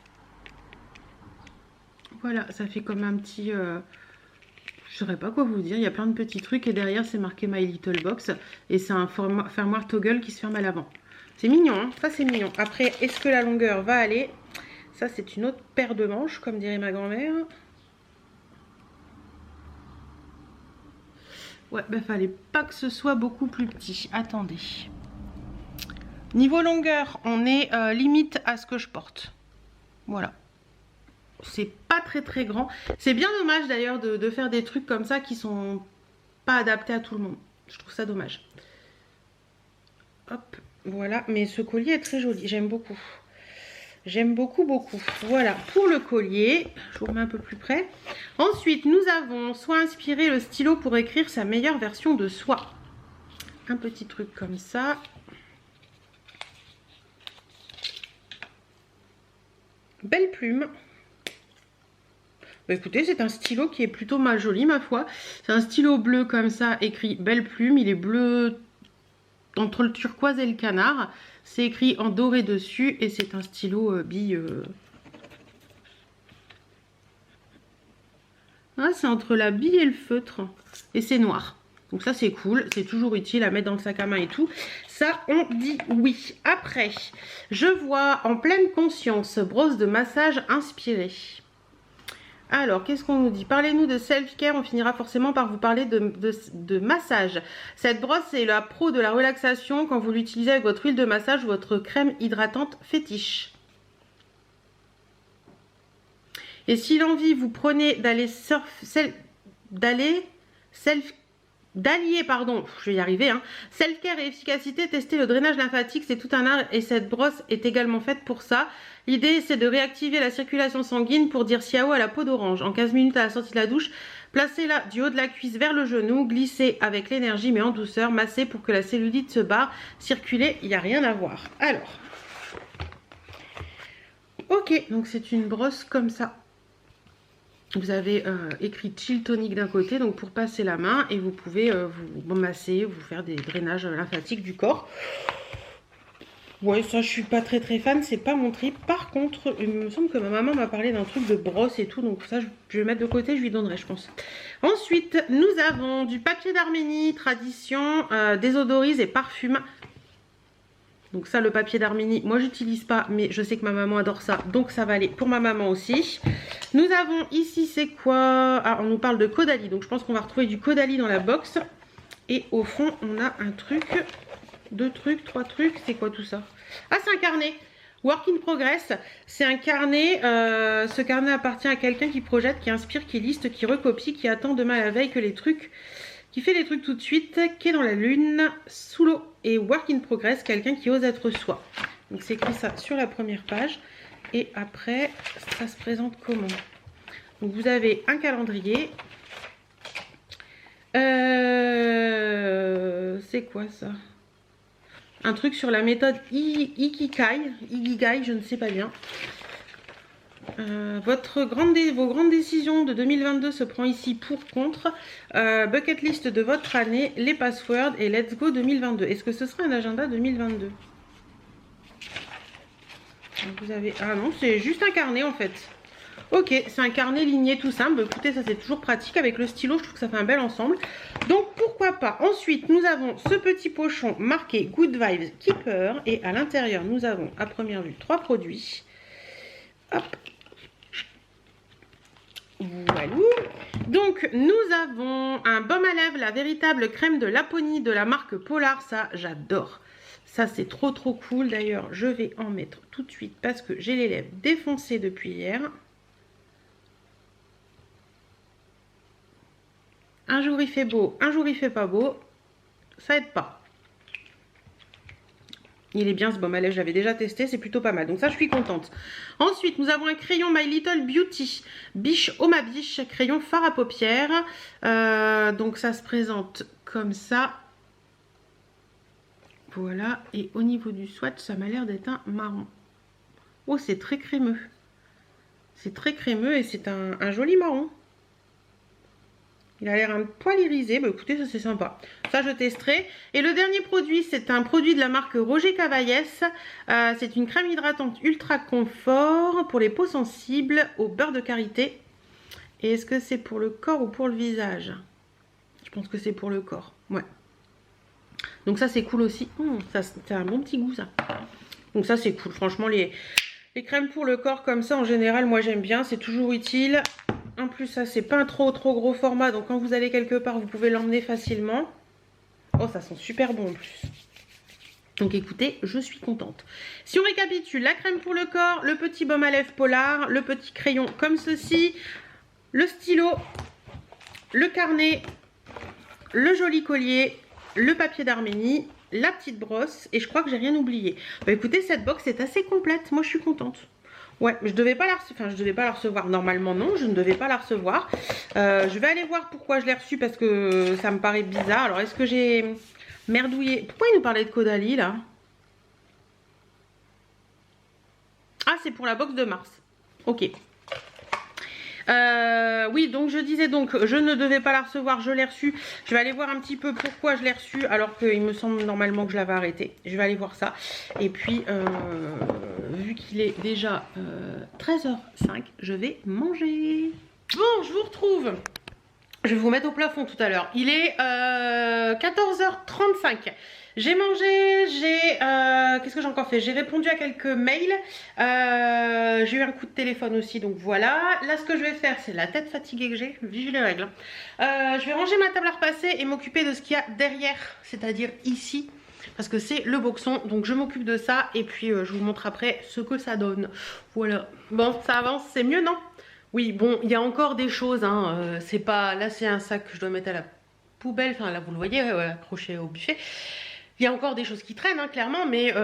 Voilà, ça fait comme un petit... je saurais pas quoi vous dire, il y a plein de petits trucs et derrière c'est marqué My Little Box. Et c'est un fermoir toggle qui se ferme à l'avant. C'est mignon, hein, ça c'est mignon. Après, est-ce que la longueur va aller? Ça c'est une autre paire de manches, comme dirait ma grand-mère. Ouais, bah fallait pas que ce soit beaucoup plus petit. Attendez. Niveau longueur, on est limite à ce que je porte. Voilà. C'est pas très grand. C'est bien dommage d'ailleurs de faire des trucs comme ça qui sont pas adaptés à tout le monde. Je trouve ça dommage. Hop, voilà. Mais ce collier est très joli. J'aime beaucoup. J'aime beaucoup. Voilà pour le collier. Je vous remets un peu plus près. Ensuite, nous avons soit inspiré le stylo pour écrire sa meilleure version de soi. Un petit truc comme ça. Belle plume. Bah écoutez, c'est un stylo qui est plutôt mal joli, ma foi. C'est un stylo bleu comme ça, écrit belle plume. Il est bleu entre le turquoise et le canard. C'est écrit en doré dessus et c'est un stylo bille. Ah, c'est entre la bille et le feutre. Et c'est noir. Donc ça, c'est cool. C'est toujours utile à mettre dans le sac à main et tout. Ça, on dit oui. Après, je vois en pleine conscience brosse de massage inspirée. Alors, qu'est-ce qu'on nous dit? Parlez-nous de self-care, on finira forcément par vous parler de massage. Cette brosse est la pro de la relaxation quand vous l'utilisez avec votre huile de massage ou votre crème hydratante fétiche. Et si l'envie vous prenez d'allier, pardon, je vais y arriver, hein, self-care et efficacité, tester le drainage lymphatique, c'est tout un art et cette brosse est également faite pour ça. L'idée, c'est de réactiver la circulation sanguine pour dire ciao à la peau d'orange. En 15 minutes à la sortie de la douche, placez-la du haut de la cuisse vers le genou, glissez avec l'énergie mais en douceur, massez pour que la cellulite se barre, circulez, il n'y a rien à voir. Alors, ok, donc c'est une brosse comme ça. Vous avez écrit Chill Tonic d'un côté, donc pour passer la main, et vous pouvez vous masser, vous faire des drainages lymphatiques du corps. Ouais, ça je suis pas très fan, c'est pas mon trip. Par contre, il me semble que ma maman m'a parlé d'un truc de brosse et tout, donc ça je vais mettre de côté, je lui donnerai je pense. Ensuite, nous avons du papier d'Arménie, tradition, désodorise et parfum. Donc ça, le papier d'Arménie, moi j'utilise pas, mais je sais que ma maman adore ça, donc ça va aller pour ma maman aussi. Nous avons ici, c'est quoi? Ah, on nous parle de Caudalie, donc je pense qu'on va retrouver du Caudalie dans la box. Et au fond, on a un truc, 2 trucs, 3 trucs, c'est quoi tout ça? Ah, c'est un carnet, Work in Progress. C'est un carnet, ce carnet appartient à quelqu'un qui projette, qui inspire, qui liste, qui recopie, qui attend demain à la veille que les trucs... qui fait les trucs tout de suite, qui est dans la lune, sous l'eau. Et Work in Progress, quelqu'un qui ose être soi. Donc c'est écrit ça sur la première page. Et après, ça se présente comment? Donc vous avez un calendrier. C'est quoi ça? Un truc sur la méthode Ikigai, je ne sais pas bien. Vos grandes décisions de 2022 se prend ici pour contre, bucket list de votre année, les passwords et let's go 2022. Est-ce que ce sera un agenda 2022? Vous avez... Ah non, c'est juste un carnet en fait. Ok, c'est un carnet ligné tout simple. Écoutez, ça c'est toujours pratique avec le stylo, je trouve que ça fait un bel ensemble. Donc pourquoi pas. Ensuite, nous avons ce petit pochon marqué Good Vibes Keeper et à l'intérieur, nous avons à première vue 3 produits. Hop. Voilà. Donc nous avons un baume à lèvres, la véritable crème de Laponie de la marque Polar. Ça j'adore. Ça c'est trop cool. D'ailleurs je vais en mettre tout de suite parce que j'ai les lèvres défoncées depuis hier. Un jour il fait beau, un jour il fait pas beau. Ça aide pas. Il est bien ce baume à lèvres, je l'avais déjà testé, c'est plutôt pas mal. Donc ça, je suis contente. Ensuite, nous avons un crayon My Little Beauty Biche Oh Ma Biche, crayon fard à paupières. Donc ça se présente comme ça. Voilà, et au niveau du swatch, ça m'a l'air d'être un marron. Oh, c'est très crémeux. C'est très crémeux et c'est un joli marron. Il a l'air un poil irisé. Bah écoutez, ça c'est sympa. Ça, je testerai. Et le dernier produit, c'est un produit de la marque Roger Cavaillès. C'est une crème hydratante ultra confort pour les peaux sensibles au beurre de karité. Et est-ce que c'est pour le corps ou pour le visage? Je pense que c'est pour le corps. Ouais. Donc ça c'est cool aussi. Ça c'est un bon petit goût ça. Donc ça c'est cool. Franchement les crèmes pour le corps comme ça en général moi j'aime bien. C'est toujours utile. En plus ça c'est pas un trop gros format. Donc quand vous allez quelque part vous pouvez l'emmener facilement. Oh ça sent super bon en plus. Donc écoutez, je suis contente. Si on récapitule, la crème pour le corps, le petit baume à lèvres Polar, le petit crayon comme ceci, le stylo, le carnet, le joli collier, le papier d'Arménie, la petite brosse et je crois que j'ai rien oublié. Bah écoutez, cette box est assez complète, moi je suis contente. Ouais, je devais pas la recevoir. Normalement non, je ne devais pas la recevoir. Je vais aller voir pourquoi je l'ai reçue parce que ça me paraît bizarre. Alors est-ce que j'ai merdouillé? Pourquoi il nous parlait de Caudalie là? Ah, c'est pour la box de mars. Ok. Oui, donc je disais donc je ne devais pas la recevoir, je l'ai reçue. Je vais aller voir un petit peu pourquoi je l'ai reçue alors qu'il me semble normalement que je l'avais arrêtée. Je vais aller voir ça. Et puis vu qu'il est déjà 13h05, je vais manger. Bon, je vous retrouve. Je vais vous mettre au plafond tout à l'heure. Il est 14h35. J'ai mangé, qu'est-ce que j'ai encore fait? J'ai répondu à quelques mails. J'ai eu un coup de téléphone aussi, donc voilà. Là, ce que je vais faire, c'est la tête fatiguée que j'ai. Vive les règles. Je vais ranger ma table à repasser et m'occuper de ce qu'il y a derrière, c'est-à-dire ici. Parce que c'est le boxon, donc je m'occupe de ça. Et puis, je vous montre après ce que ça donne. Voilà. Bon, ça avance, c'est mieux, non? Oui, bon, il y a encore des choses, hein. C'est pas... Là, c'est un sac que je dois mettre à la poubelle. Enfin, là, vous le voyez, accroché au buffet. Il y a encore des choses qui traînent, hein, clairement, mais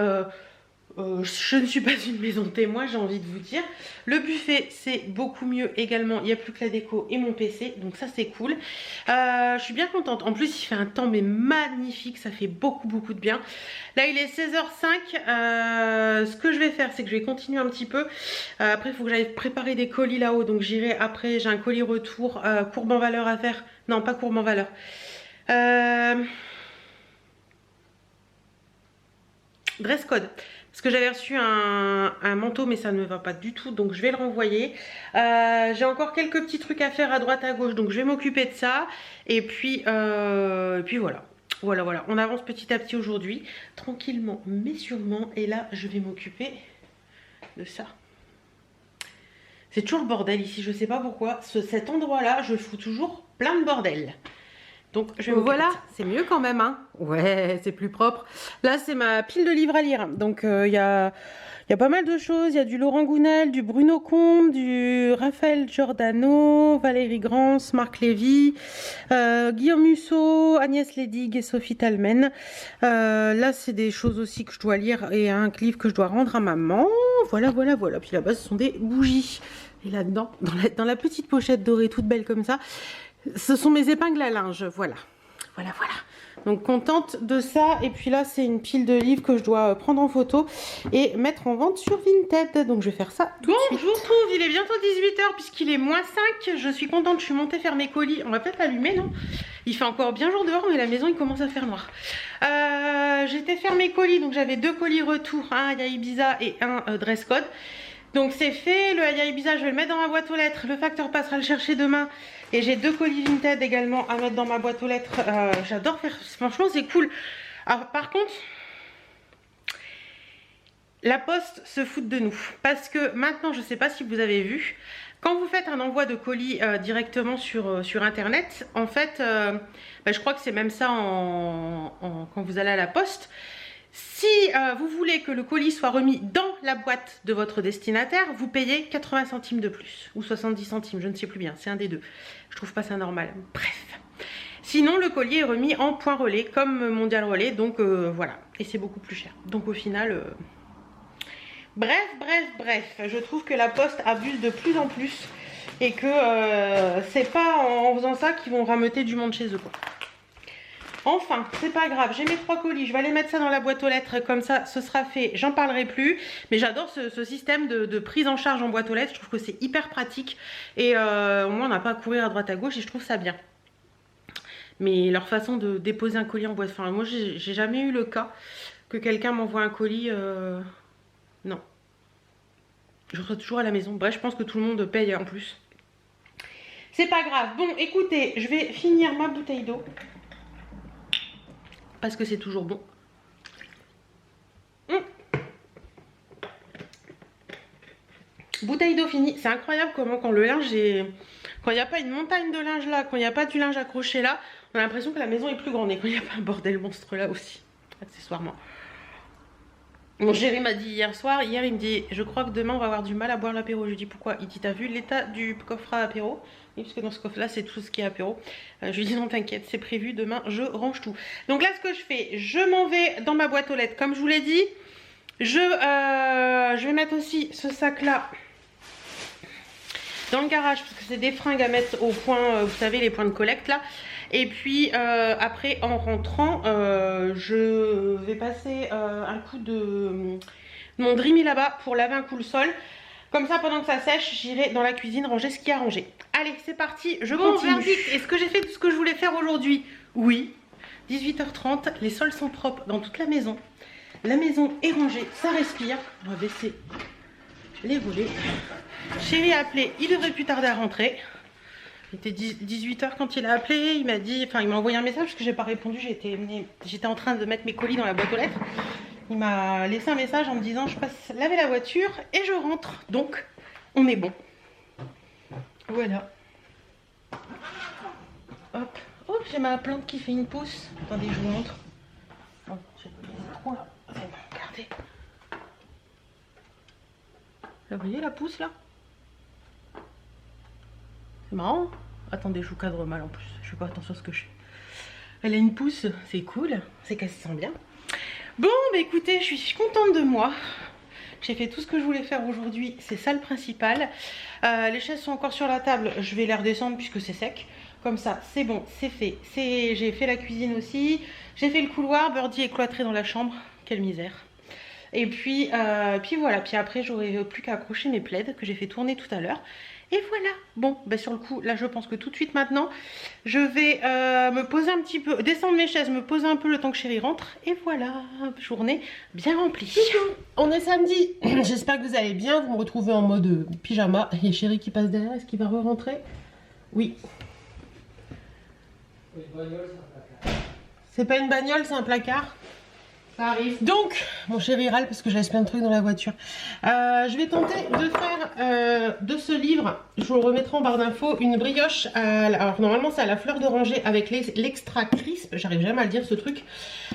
je ne suis pas une maison de témoin, j'ai envie de vous dire. Le buffet, c'est beaucoup mieux également. Il n'y a plus que la déco et mon PC, donc ça, c'est cool. Je suis bien contente. En plus, il fait un temps, mais magnifique. Ça fait beaucoup de bien. Là, il est 16h05. Ce que je vais faire, c'est que je vais continuer un petit peu. Après, il faut que j'aille préparer des colis là-haut, donc j'irai après. J'ai un colis retour, courbe en valeur à faire. Non, pas courbe en valeur. Dress code, parce que j'avais reçu un manteau mais ça ne me va pas du tout, donc je vais le renvoyer. J'ai encore quelques petits trucs à faire à droite à gauche, donc je vais m'occuper de ça. Et puis voilà. Voilà, on avance petit à petit aujourd'hui, tranquillement mais sûrement. Et là je vais m'occuper de ça. C'est toujours le bordel ici, je sais pas pourquoi. Cet endroit là, je fous toujours plein de bordel. Donc je vais voilà, c'est mieux quand même, hein. Ouais, c'est plus propre. Là, c'est ma pile de livres à lire. Donc il y a pas mal de choses. Il y a du Laurent Gounel, du Bruno Comte, du Raphaël Giordano, Valérie Grance, Marc Lévy, Guillaume Musso, Agnès Ledig et Sophie Talmen. Là, c'est des choses aussi que je dois lire et un livre que je dois rendre à maman. Voilà. Puis là-bas, ce sont des bougies. Et là-dedans, dans la petite pochette dorée toute belle comme ça, ce sont mes épingles à linge, voilà. Donc contente de ça. Et puis là, c'est une pile de livres que je dois prendre en photo et mettre en vente sur Vinted. Donc je vais faire ça tout de suite. Bon, je vous retrouve, il est bientôt 18h puisqu'il est -5. Je suis contente, je suis montée faire mes colis. On va peut-être l'allumer, non? Il fait encore bien jour dehors, mais la maison, il commence à faire noir. J'étais faire mes colis, donc j'avais 2 colis retour, un Aya Ibiza et un dress code. Donc c'est fait, le Aya Ibiza je vais le mettre dans ma boîte aux lettres, le facteur passera le chercher demain. Et j'ai 2 colis Vinted également à mettre dans ma boîte aux lettres. J'adore faire, franchement c'est cool. Alors par contre, la poste se fout de nous. Parce que maintenant, je ne sais pas si vous avez vu, quand vous faites un envoi de colis directement sur internet, en fait, je crois que c'est même ça quand vous allez à la poste. Si vous voulez que le colis soit remis dans la boîte de votre destinataire, vous payez 80 centimes de plus ou 70 centimes, je ne sais plus bien, c'est un des deux. Je trouve pas ça normal. Bref, Sinon le collier est remis en point relais comme Mondial Relais, donc voilà, et c'est beaucoup plus cher. Donc au final, bref, je trouve que la Poste abuse de plus en plus et que c'est pas en faisant ça qu'ils vont rameuter du monde chez eux, quoi. Enfin, c'est pas grave, j'ai mes 3 colis, je vais aller mettre ça dans la boîte aux lettres, comme ça ce sera fait, j'en parlerai plus. Mais j'adore ce système de prise en charge en boîte aux lettres, je trouve que c'est hyper pratique. Et au moins on n'a pas à courir à droite à gauche et je trouve ça bien. Mais leur façon de déposer un colis en boîte, enfin moi j'ai jamais eu le cas que quelqu'un m'envoie un colis, non. Je reçois toujours à la maison, bref je pense que tout le monde paye en plus. C'est pas grave, bon écoutez, je vais finir ma bouteille d'eau. Parce que c'est toujours bon. Bouteille d'eau finie. C'est incroyable comment quand le linge est... Quand il n'y a pas une montagne de linge là, quand il n'y a pas du linge accroché là, on a l'impression que la maison est plus grande. Et quand il n'y a pas un bordel monstre là aussi, accessoirement. Mon chéri m'a dit hier soir, il me dit je crois que demain on va avoir du mal à boire l'apéro. Je lui dis pourquoi? Il dit t'as vu l'état du coffre à apéro? Oui, parce que dans ce coffre là c'est tout ce qui est apéro. Je lui dis non t'inquiète, c'est prévu, demain je range tout. Donc là ce que je fais, je m'en vais dans ma boîte aux lettres comme je vous l'ai dit. Je vais mettre aussi ce sac là dans le garage parce que c'est des fringues à mettre au point, vous savez les points de collecte là. Et puis après en rentrant je vais passer un coup de mon Dreamy là-bas pour laver un coup le sol. Comme ça pendant que ça sèche j'irai dans la cuisine ranger ce qu'il y a à ranger. Allez c'est parti, je continue. Est-ce que j'ai fait tout ce que je voulais faire aujourd'hui? Oui. 18h30, les sols sont propres dans toute la maison. La maison est rangée, ça respire. On va baisser les volets. Chéri a appelé, il devrait plus tarder à rentrer. Il était 18h quand il a appelé, il m'a dit, enfin il m'a envoyé un message parce que j'ai pas répondu, j'étais en train de mettre mes colis dans la boîte aux lettres. Il m'a laissé un message en me disant je passe laver la voiture et je rentre, donc on est bon. Voilà. Hop, oh j'ai ma plante qui fait une pousse. Attendez je vous montre. Bon, j'ai trop là, c'est bon, regardez. Vous voyez la pousse là? C'est marrant. Attendez, je vous cadre mal en plus. Je fais pas attention à ce que je fais. Elle a une pousse, c'est cool. C'est qu'elle se sent bien. Bon, bah écoutez, je suis contente de moi. J'ai fait tout ce que je voulais faire aujourd'hui. C'est ça le principal. Les chaises sont encore sur la table. Je vais les redescendre puisque c'est sec. Comme ça, c'est bon, c'est fait. J'ai fait la cuisine aussi. J'ai fait le couloir. Birdie est cloîtré dans la chambre. Quelle misère. Et puis voilà. Puis après, j'aurai plus qu'à accrocher mes plaids que j'ai fait tourner tout à l'heure. Et voilà, bon, bah sur le coup, là je pense que tout de suite maintenant, je vais me poser un petit peu, descendre mes chaises, me poser un peu le temps que chéri rentre. Et voilà, journée bien remplie. On est samedi, j'espère que vous allez bien, vous me retrouvez en mode pyjama. Et chéri qui passe derrière, est-ce qu'il va re-rentrer? Oui. C'est pas une bagnole, c'est un placard. Ça arrive. Donc, mon chéri râle parce que je laisse plein de trucs dans la voiture. Je vais tenter de faire de ce livre, je vous le remettrai en barre d'infos, une brioche. Alors normalement c'est à la fleur d'oranger avec l'extra crisp, j'arrive jamais à le dire ce truc.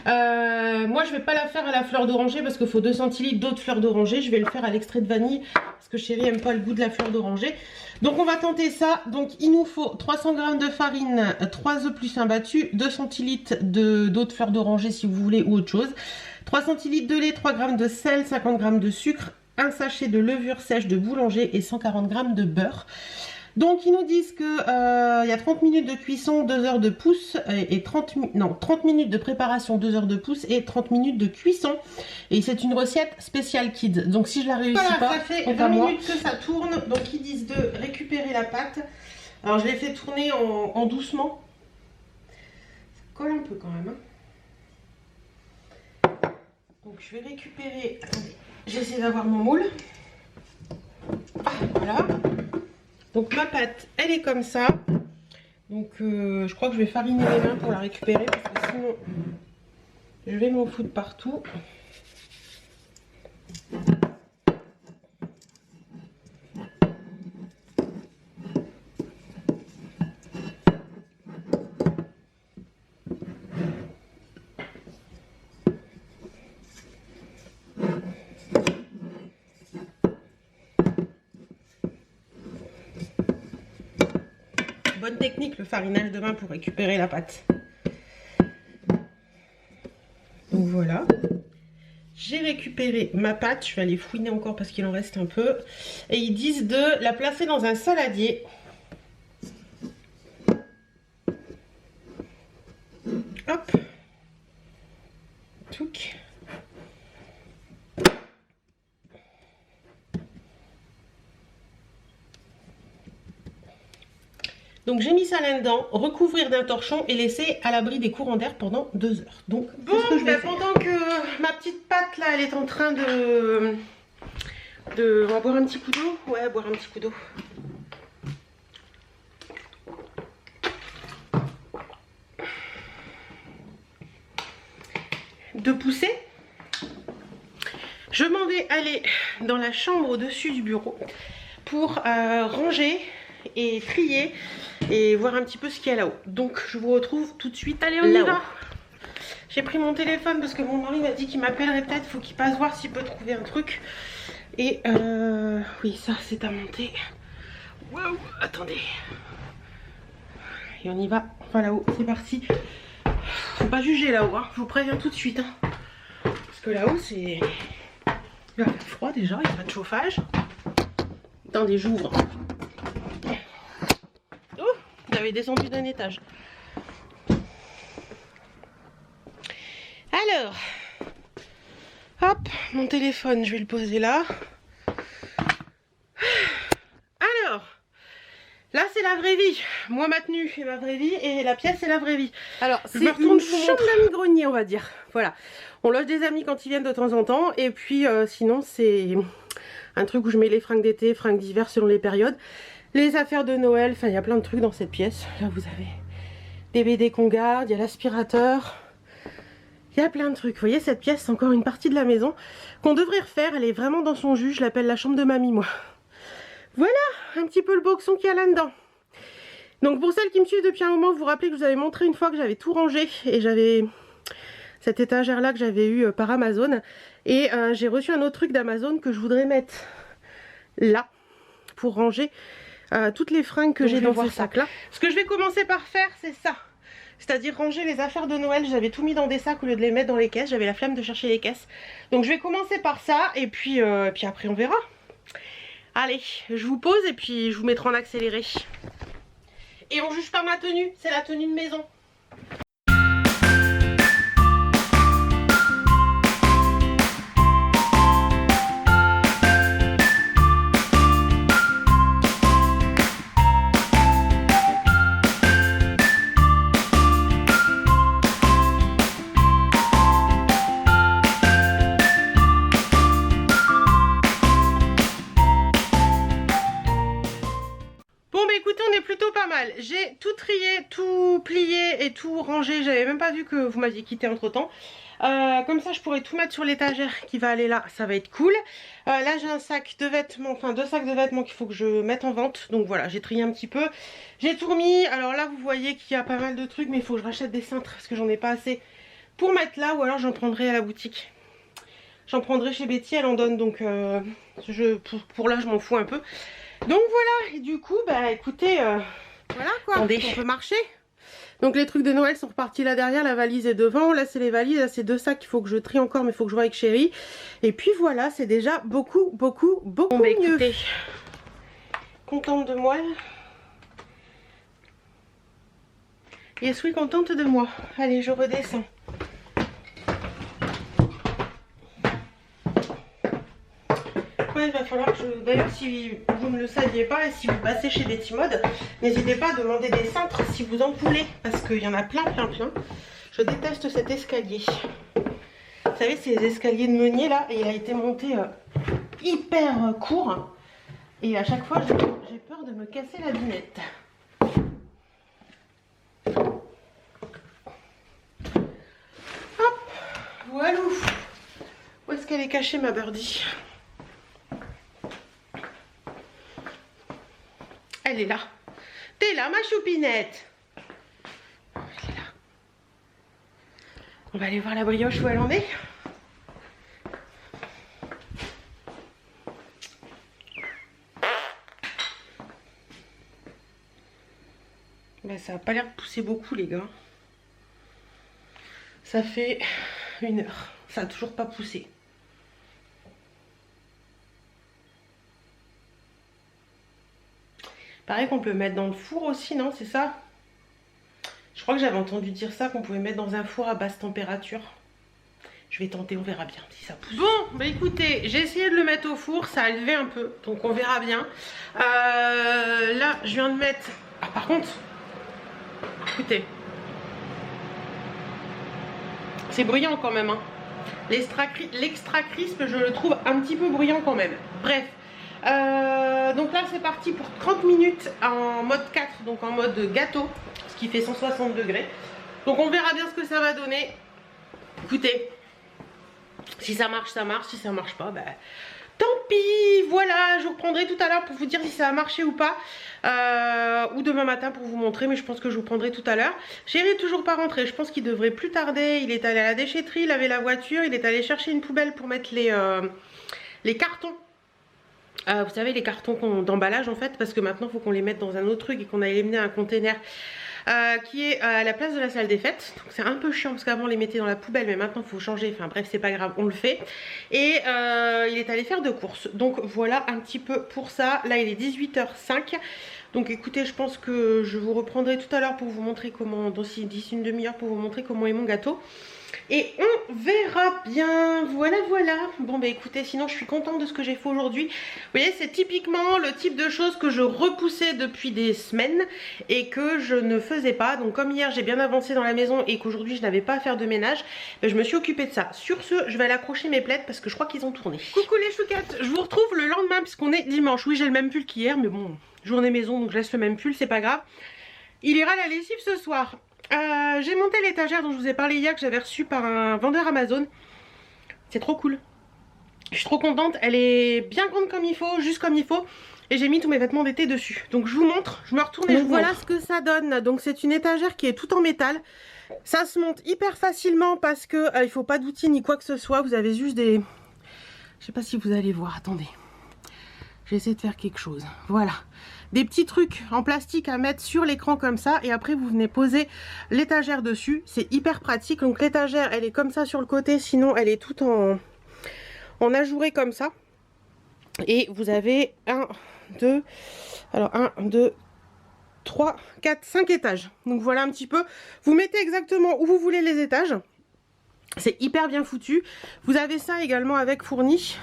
Moi je vais pas la faire à la fleur d'oranger parce qu'il faut 2 centilitres d'eau de fleur d'oranger. Je vais le faire à l'extrait de vanille parce que chéri aime pas le goût de la fleur d'oranger. Donc on va tenter ça. Donc il nous faut 300 g de farine, 3 œufs plus un battu, 2 centilitres d'eau de fleur d'oranger si vous voulez ou autre chose, 3 centilitres de lait, 3 g de sel, 50 g de sucre, un sachet de levure sèche de boulanger et 140 g de beurre. Donc ils nous disent que y a 30 minutes de cuisson, 2 heures de pousse et 30 minutes de préparation, 2 heures de pousse et 30 minutes de cuisson. Et c'est une recette spéciale kids. Donc si je la réussis voilà, pas, ça fait 20 minutes que ça tourne. Donc ils disent de récupérer la pâte. Alors je l'ai fait tourner en doucement. Ça colle un peu quand même. Hein. Donc je vais récupérer. Attendez, j'essaie d'avoir mon moule. Ah, voilà. Donc ma pâte, elle est comme ça. Donc je crois que je vais fariner les mains pour la récupérer parce que sinon je vais m'en foutre partout. bonne technique le farinage de main pour récupérer la pâte. Donc voilà. J'ai récupéré ma pâte, je vais aller fouiner encore parce qu'il en reste un peu. Et ils disent de la placer dans un saladier. Hop. Touc. Donc j'ai mis ça là-dedans, recouvrir d'un torchon et laisser à l'abri des courants d'air pendant 2 heures. Donc bon, ce que je vais faire. Pendant que ma petite pâte là, elle est en train de... On va boire un petit coup d'eau. Ouais, boire un petit coup d'eau. De pousser. Je m'en vais aller dans la chambre au-dessus du bureau pour ranger et trier et voir un petit peu ce qu'il y a là-haut. Donc je vous retrouve tout de suite. Allez, on y va. J'ai pris mon téléphone parce que mon mari m'a dit qu'il m'appellerait peut-être. Faut qu'il passe voir s'il peut trouver un truc. Et oui, ça c'est à monter. Waouh, attendez. Et on y va. Enfin là-haut, c'est parti. Faut pas juger là-haut, hein. Je vous préviens tout de suite. Hein. Parce que là-haut c'est... Il va faire froid déjà, il n'y a pas de chauffage. Attendez, j'ouvre. Oh, vous avez descendu d'un étage. Alors, hop, mon téléphone, je vais le poser là. Alors, là c'est la vraie vie. Moi, ma tenue est ma vraie vie et la pièce c'est la vraie vie. Alors, c'est une chambre d'amis-grenier, on va dire. Voilà, on loge des amis quand ils viennent de temps en temps. Et puis, sinon, c'est un truc où je mets les fringues d'été, fringues d'hiver selon les périodes. Les affaires de Noël, enfin, il y a plein de trucs dans cette pièce. Là, vous avez des BD qu'on garde, il y a l'aspirateur. Il y a plein de trucs. Vous voyez, cette pièce, c'est encore une partie de la maison qu'on devrait refaire. Elle est vraiment dans son jus. Je l'appelle la chambre de mamie, moi. Voilà, un petit peu le boxon qu'il y a là-dedans. Donc, pour celles qui me suivent depuis un moment, vous vous rappelez que je vous avais montré une fois que j'avais tout rangé. Et j'avais cette étagère-là que j'avais eue par Amazon. Et j'ai reçu un autre truc d'Amazon que je voudrais mettre là pour ranger toutes les fringues que j'ai dans ce sac-là. Ce que je vais commencer par faire, c'est ça. C'est-à-dire ranger les affaires de Noël. J'avais tout mis dans des sacs au lieu de les mettre dans les caisses. J'avais la flemme de chercher les caisses. Donc je vais commencer par ça et puis après on verra. Allez, je vous pose et puis je vous mettrai en accéléré. Et on juge pas ma tenue, c'est la tenue de maison. J'ai tout trié, tout plié et tout rangé. J'avais même pas vu que vous m'aviez quitté entre temps. Comme ça je pourrais tout mettre sur l'étagère qui va aller là, ça va être cool. Là j'ai un sac de vêtements, enfin 2 sacs de vêtements qu'il faut que je mette en vente. Donc voilà, j'ai trié un petit peu, j'ai tout remis. Alors là vous voyez qu'il y a pas mal de trucs, mais il faut que je rachète des cintres parce que j'en ai pas assez pour mettre là. Ou alors j'en prendrai à la boutique. J'en prendrai chez Betty, elle en donne. Donc pour là je m'en fous un peu. Donc voilà, et du coup bah écoutez... Voilà quoi, attendez, on peut marcher. Donc les trucs de Noël sont repartis là derrière, la valise est devant. Là c'est les valises, là c'est 2 sacs qu'il faut que je trie encore, mais il faut que je vois avec Chérie. Et puis voilà, c'est déjà beaucoup bon, bah, mieux. Écoutez, contente de moi. Et suis contente de moi. Allez, je redescends. Ouais, il va falloir que je... D'ailleurs, si vous ne le saviez pas et si vous passez chez Betty Mode, n'hésitez pas à demander des cintres si vous en voulez. Parce qu'il y en a plein. Je déteste cet escalier. Vous savez, c'est les escaliers de meunier là. Et il a été monté hyper court. Et à chaque fois, j'ai peur de me casser la binette. Hop, voilà. Où est-ce qu'elle est cachée, ma birdie? Elle est là. T'es là, ma choupinette. Elle est là. On va aller voir la brioche où elle en est. Bah, ça n'a pas l'air de pousser beaucoup les gars. Ça fait 1 heure. Ça n'a toujours pas poussé. Pareil qu'on peut mettre dans le four aussi, non? C'est ça? Je crois que j'avais entendu dire ça, qu'on pouvait mettre dans un four à basse température. Je vais tenter, on verra bien si ça pousse. Bon, bah écoutez, j'ai essayé de le mettre au four, ça a levé un peu, donc on verra bien. Là, je viens de mettre... Ah, par contre, écoutez, c'est bruyant quand même, hein. L'extra crisp, je le trouve un petit peu bruyant quand même. Bref, donc là c'est parti pour 30 minutes en mode 4, donc en mode gâteau, ce qui fait 160 degrés. Donc on verra bien ce que ça va donner. Écoutez, si ça marche, ça marche. Si ça marche pas, bah tant pis. Voilà, je vous reprendrai tout à l'heure pour vous dire si ça a marché ou pas. Ou demain matin pour vous montrer, mais je pense que je vous prendrai tout à l'heure. Chéri est toujours pas rentré, je pense qu'il devrait plus tarder. Il est allé à la déchetterie, il avait la voiture, il est allé chercher une poubelle pour mettre les cartons. Vous savez, les cartons d'emballage en fait, parce que maintenant il faut qu'on les mette dans un autre truc et qu'on aille les mener à un container qui est à la place de la salle des fêtes. Donc c'est un peu chiant parce qu'avant on les mettait dans la poubelle, mais maintenant il faut changer. Enfin bref, c'est pas grave, on le fait. Et il est allé faire 2 courses. Donc voilà un petit peu pour ça. Là il est 18h05. Donc écoutez, je pense que je vous reprendrai tout à l'heure pour vous montrer comment, d'ici une demi-heure, pour vous montrer comment est mon gâteau. Et on verra bien. Voilà, voilà. Bon bah écoutez, sinon je suis contente de ce que j'ai fait aujourd'hui. Vous voyez, c'est typiquement le type de choses que je repoussais depuis des semaines et que je ne faisais pas. Donc comme hier j'ai bien avancé dans la maison et qu'aujourd'hui je n'avais pas à faire de ménage, ben, je me suis occupée de ça. Sur ce, je vais aller accrocher mes plaids parce que je crois qu'ils ont tourné. Coucou les chouquettes, je vous retrouve le lendemain puisqu'on est dimanche. Oui, j'ai le même pull qu'hier, mais bon, journée maison, donc je laisse le même pull, c'est pas grave. Il ira à la lessive ce soir. J'ai monté l'étagère dont je vous ai parlé hier, que j'avais reçue par un vendeur Amazon. C'est trop cool. Je suis trop contente. Elle est bien grande comme il faut, juste comme il faut. Et j'ai mis tous mes vêtements d'été dessus. Donc je vous montre, je me retourne et je vous montre. Voilà ce que ça donne. Donc c'est une étagère qui est tout en métal. Ça se monte hyper facilement parce que il faut pas d'outils ni quoi que ce soit. Vous avez juste des... Je sais pas si vous allez voir, attendez. J'ai essayé de faire quelque chose. Voilà. Des petits trucs en plastique à mettre sur l'écran comme ça. Et après vous venez poser l'étagère dessus. C'est hyper pratique. Donc l'étagère elle est comme ça sur le côté. Sinon elle est toute en ajouré comme ça. Et vous avez 1, 2... Alors 1, 2... 3, 4, 5 étages. Donc voilà un petit peu. Vous mettez exactement où vous voulez les étages. C'est hyper bien foutu. Vous avez ça également avec fourni.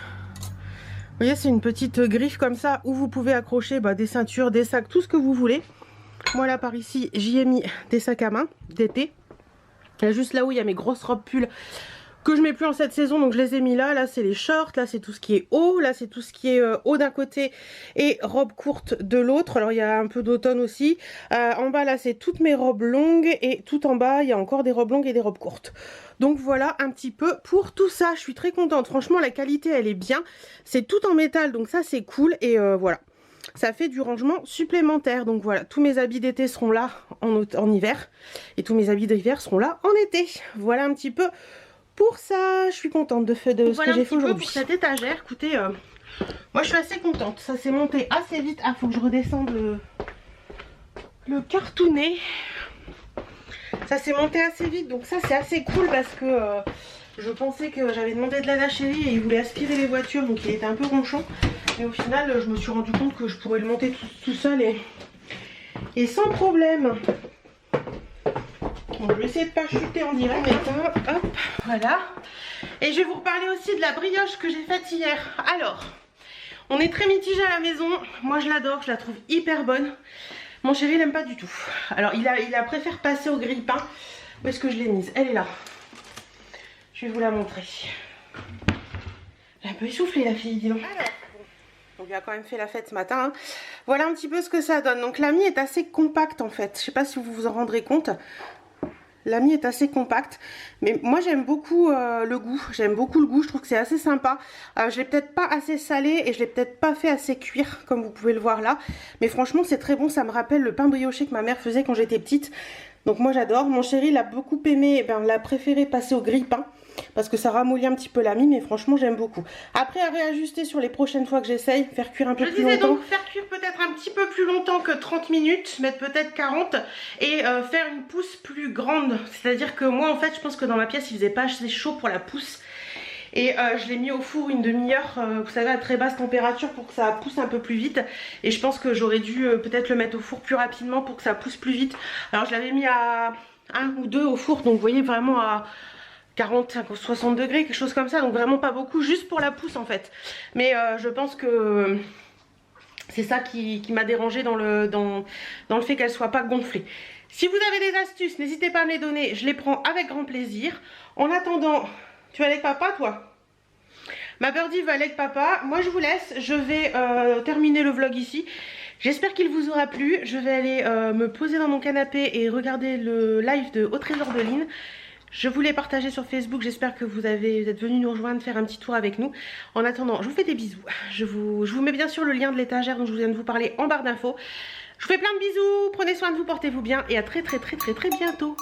Vous voyez, c'est une petite griffe comme ça où vous pouvez accrocher des ceintures, des sacs, tout ce que vous voulez. Moi là par ici, j'y ai mis des sacs à main d'été. Là juste là où il y a mes grosses robes pulls que je mets plus en cette saison, donc je les ai mis là. Là c'est les shorts, là c'est tout ce qui est haut, là c'est tout ce qui est haut d'un côté et robe courte de l'autre. Alors il y a un peu d'automne aussi. En bas là c'est toutes mes robes longues et tout en bas il y a encore des robes longues et des robes courtes. Donc voilà un petit peu pour tout ça. Je suis très contente, franchement la qualité elle est bien. C'est tout en métal donc ça c'est cool et voilà. Ça fait du rangement supplémentaire. Donc voilà, tous mes habits d'été seront là en hiver et tous mes habits d'hiver seront là en été. Voilà un petit peu pour ça. Je suis contente de ce que j'ai fait aujourd'hui. Pour cette étagère, écoutez, moi je suis assez contente. Ça s'est monté assez vite. Ah, faut que je redescende le cartonnet. Ça s'est monté assez vite, donc ça c'est assez cool parce que je pensais que j'avais demandé de l'aide à Chéri et il voulait aspirer les voitures, donc il était un peu ronchon. Mais au final, je me suis rendu compte que je pourrais le monter tout seul et sans problème. Bon, je vais essayer de pas chuter en direct. Hop, voilà. Et je vais vous reparler aussi de la brioche que j'ai faite hier. Alors, on est très mitigé à la maison. Moi je l'adore, je la trouve hyper bonne. Mon chéri n'aime pas du tout. Alors il a préféré passer au grille-pain. Où est-ce que je l'ai mise? Elle est là. Je vais vous la montrer. Elle est un peu essoufflée la fille, dis donc. Alors, on lui a quand même fait la fête ce matin. Hein. Voilà un petit peu ce que ça donne. Donc la mie est assez compacte en fait. Je sais pas si vous vous en rendrez compte. La mie est assez compacte, mais moi j'aime beaucoup le goût, j'aime beaucoup le goût, je trouve que c'est assez sympa. Je l'ai peut-être pas assez salé et je l'ai peut-être pas fait assez cuire comme vous pouvez le voir là, mais franchement c'est très bon, ça me rappelle le pain brioché que ma mère faisait quand j'étais petite, donc moi j'adore. Mon chéri l'a beaucoup aimé, l'a préféré passer au grille-pain, parce que ça ramollit un petit peu la mie, mais franchement j'aime beaucoup. Après à réajuster sur les prochaines fois que j'essaye, faire cuire un peu plus longtemps. Donc faire cuire peut-être un petit peu plus longtemps que 30 minutes, mettre peut-être 40 et faire une pousse plus grande. C'est-à-dire que moi en fait je pense que dans ma pièce il faisait pas assez chaud pour la pousse. Et je l'ai mis au four une demi-heure, vous savez à très basse température pour que ça pousse un peu plus vite. Et je pense que j'aurais dû peut-être le mettre au four plus rapidement pour que ça pousse plus vite. Alors je l'avais mis à 1 ou 2 au four, donc vous voyez vraiment à 40, 60 degrés, quelque chose comme ça. Donc vraiment pas beaucoup, juste pour la pousse en fait. Mais je pense que c'est ça qui m'a dérangé dans le fait qu'elle soit pas gonflée. Si vous avez des astuces, n'hésitez pas à me les donner, je les prends avec grand plaisir. En attendant... Tu vas aller avec papa, toi? Ma birdie va aller avec papa. Moi, je vous laisse. Je vais terminer le vlog ici. J'espère qu'il vous aura plu. Je vais aller me poser dans mon canapé et regarder le live de Au Trésor de Lynn. Je vous l'ai partagé sur Facebook. J'espère que vous êtes venus nous rejoindre, faire un petit tour avec nous. En attendant, je vous fais des bisous. Je vous mets bien sûr le lien de l'étagère dont je viens de vous parler en barre d'infos. Je vous fais plein de bisous. Prenez soin de vous, portez-vous bien et à très bientôt.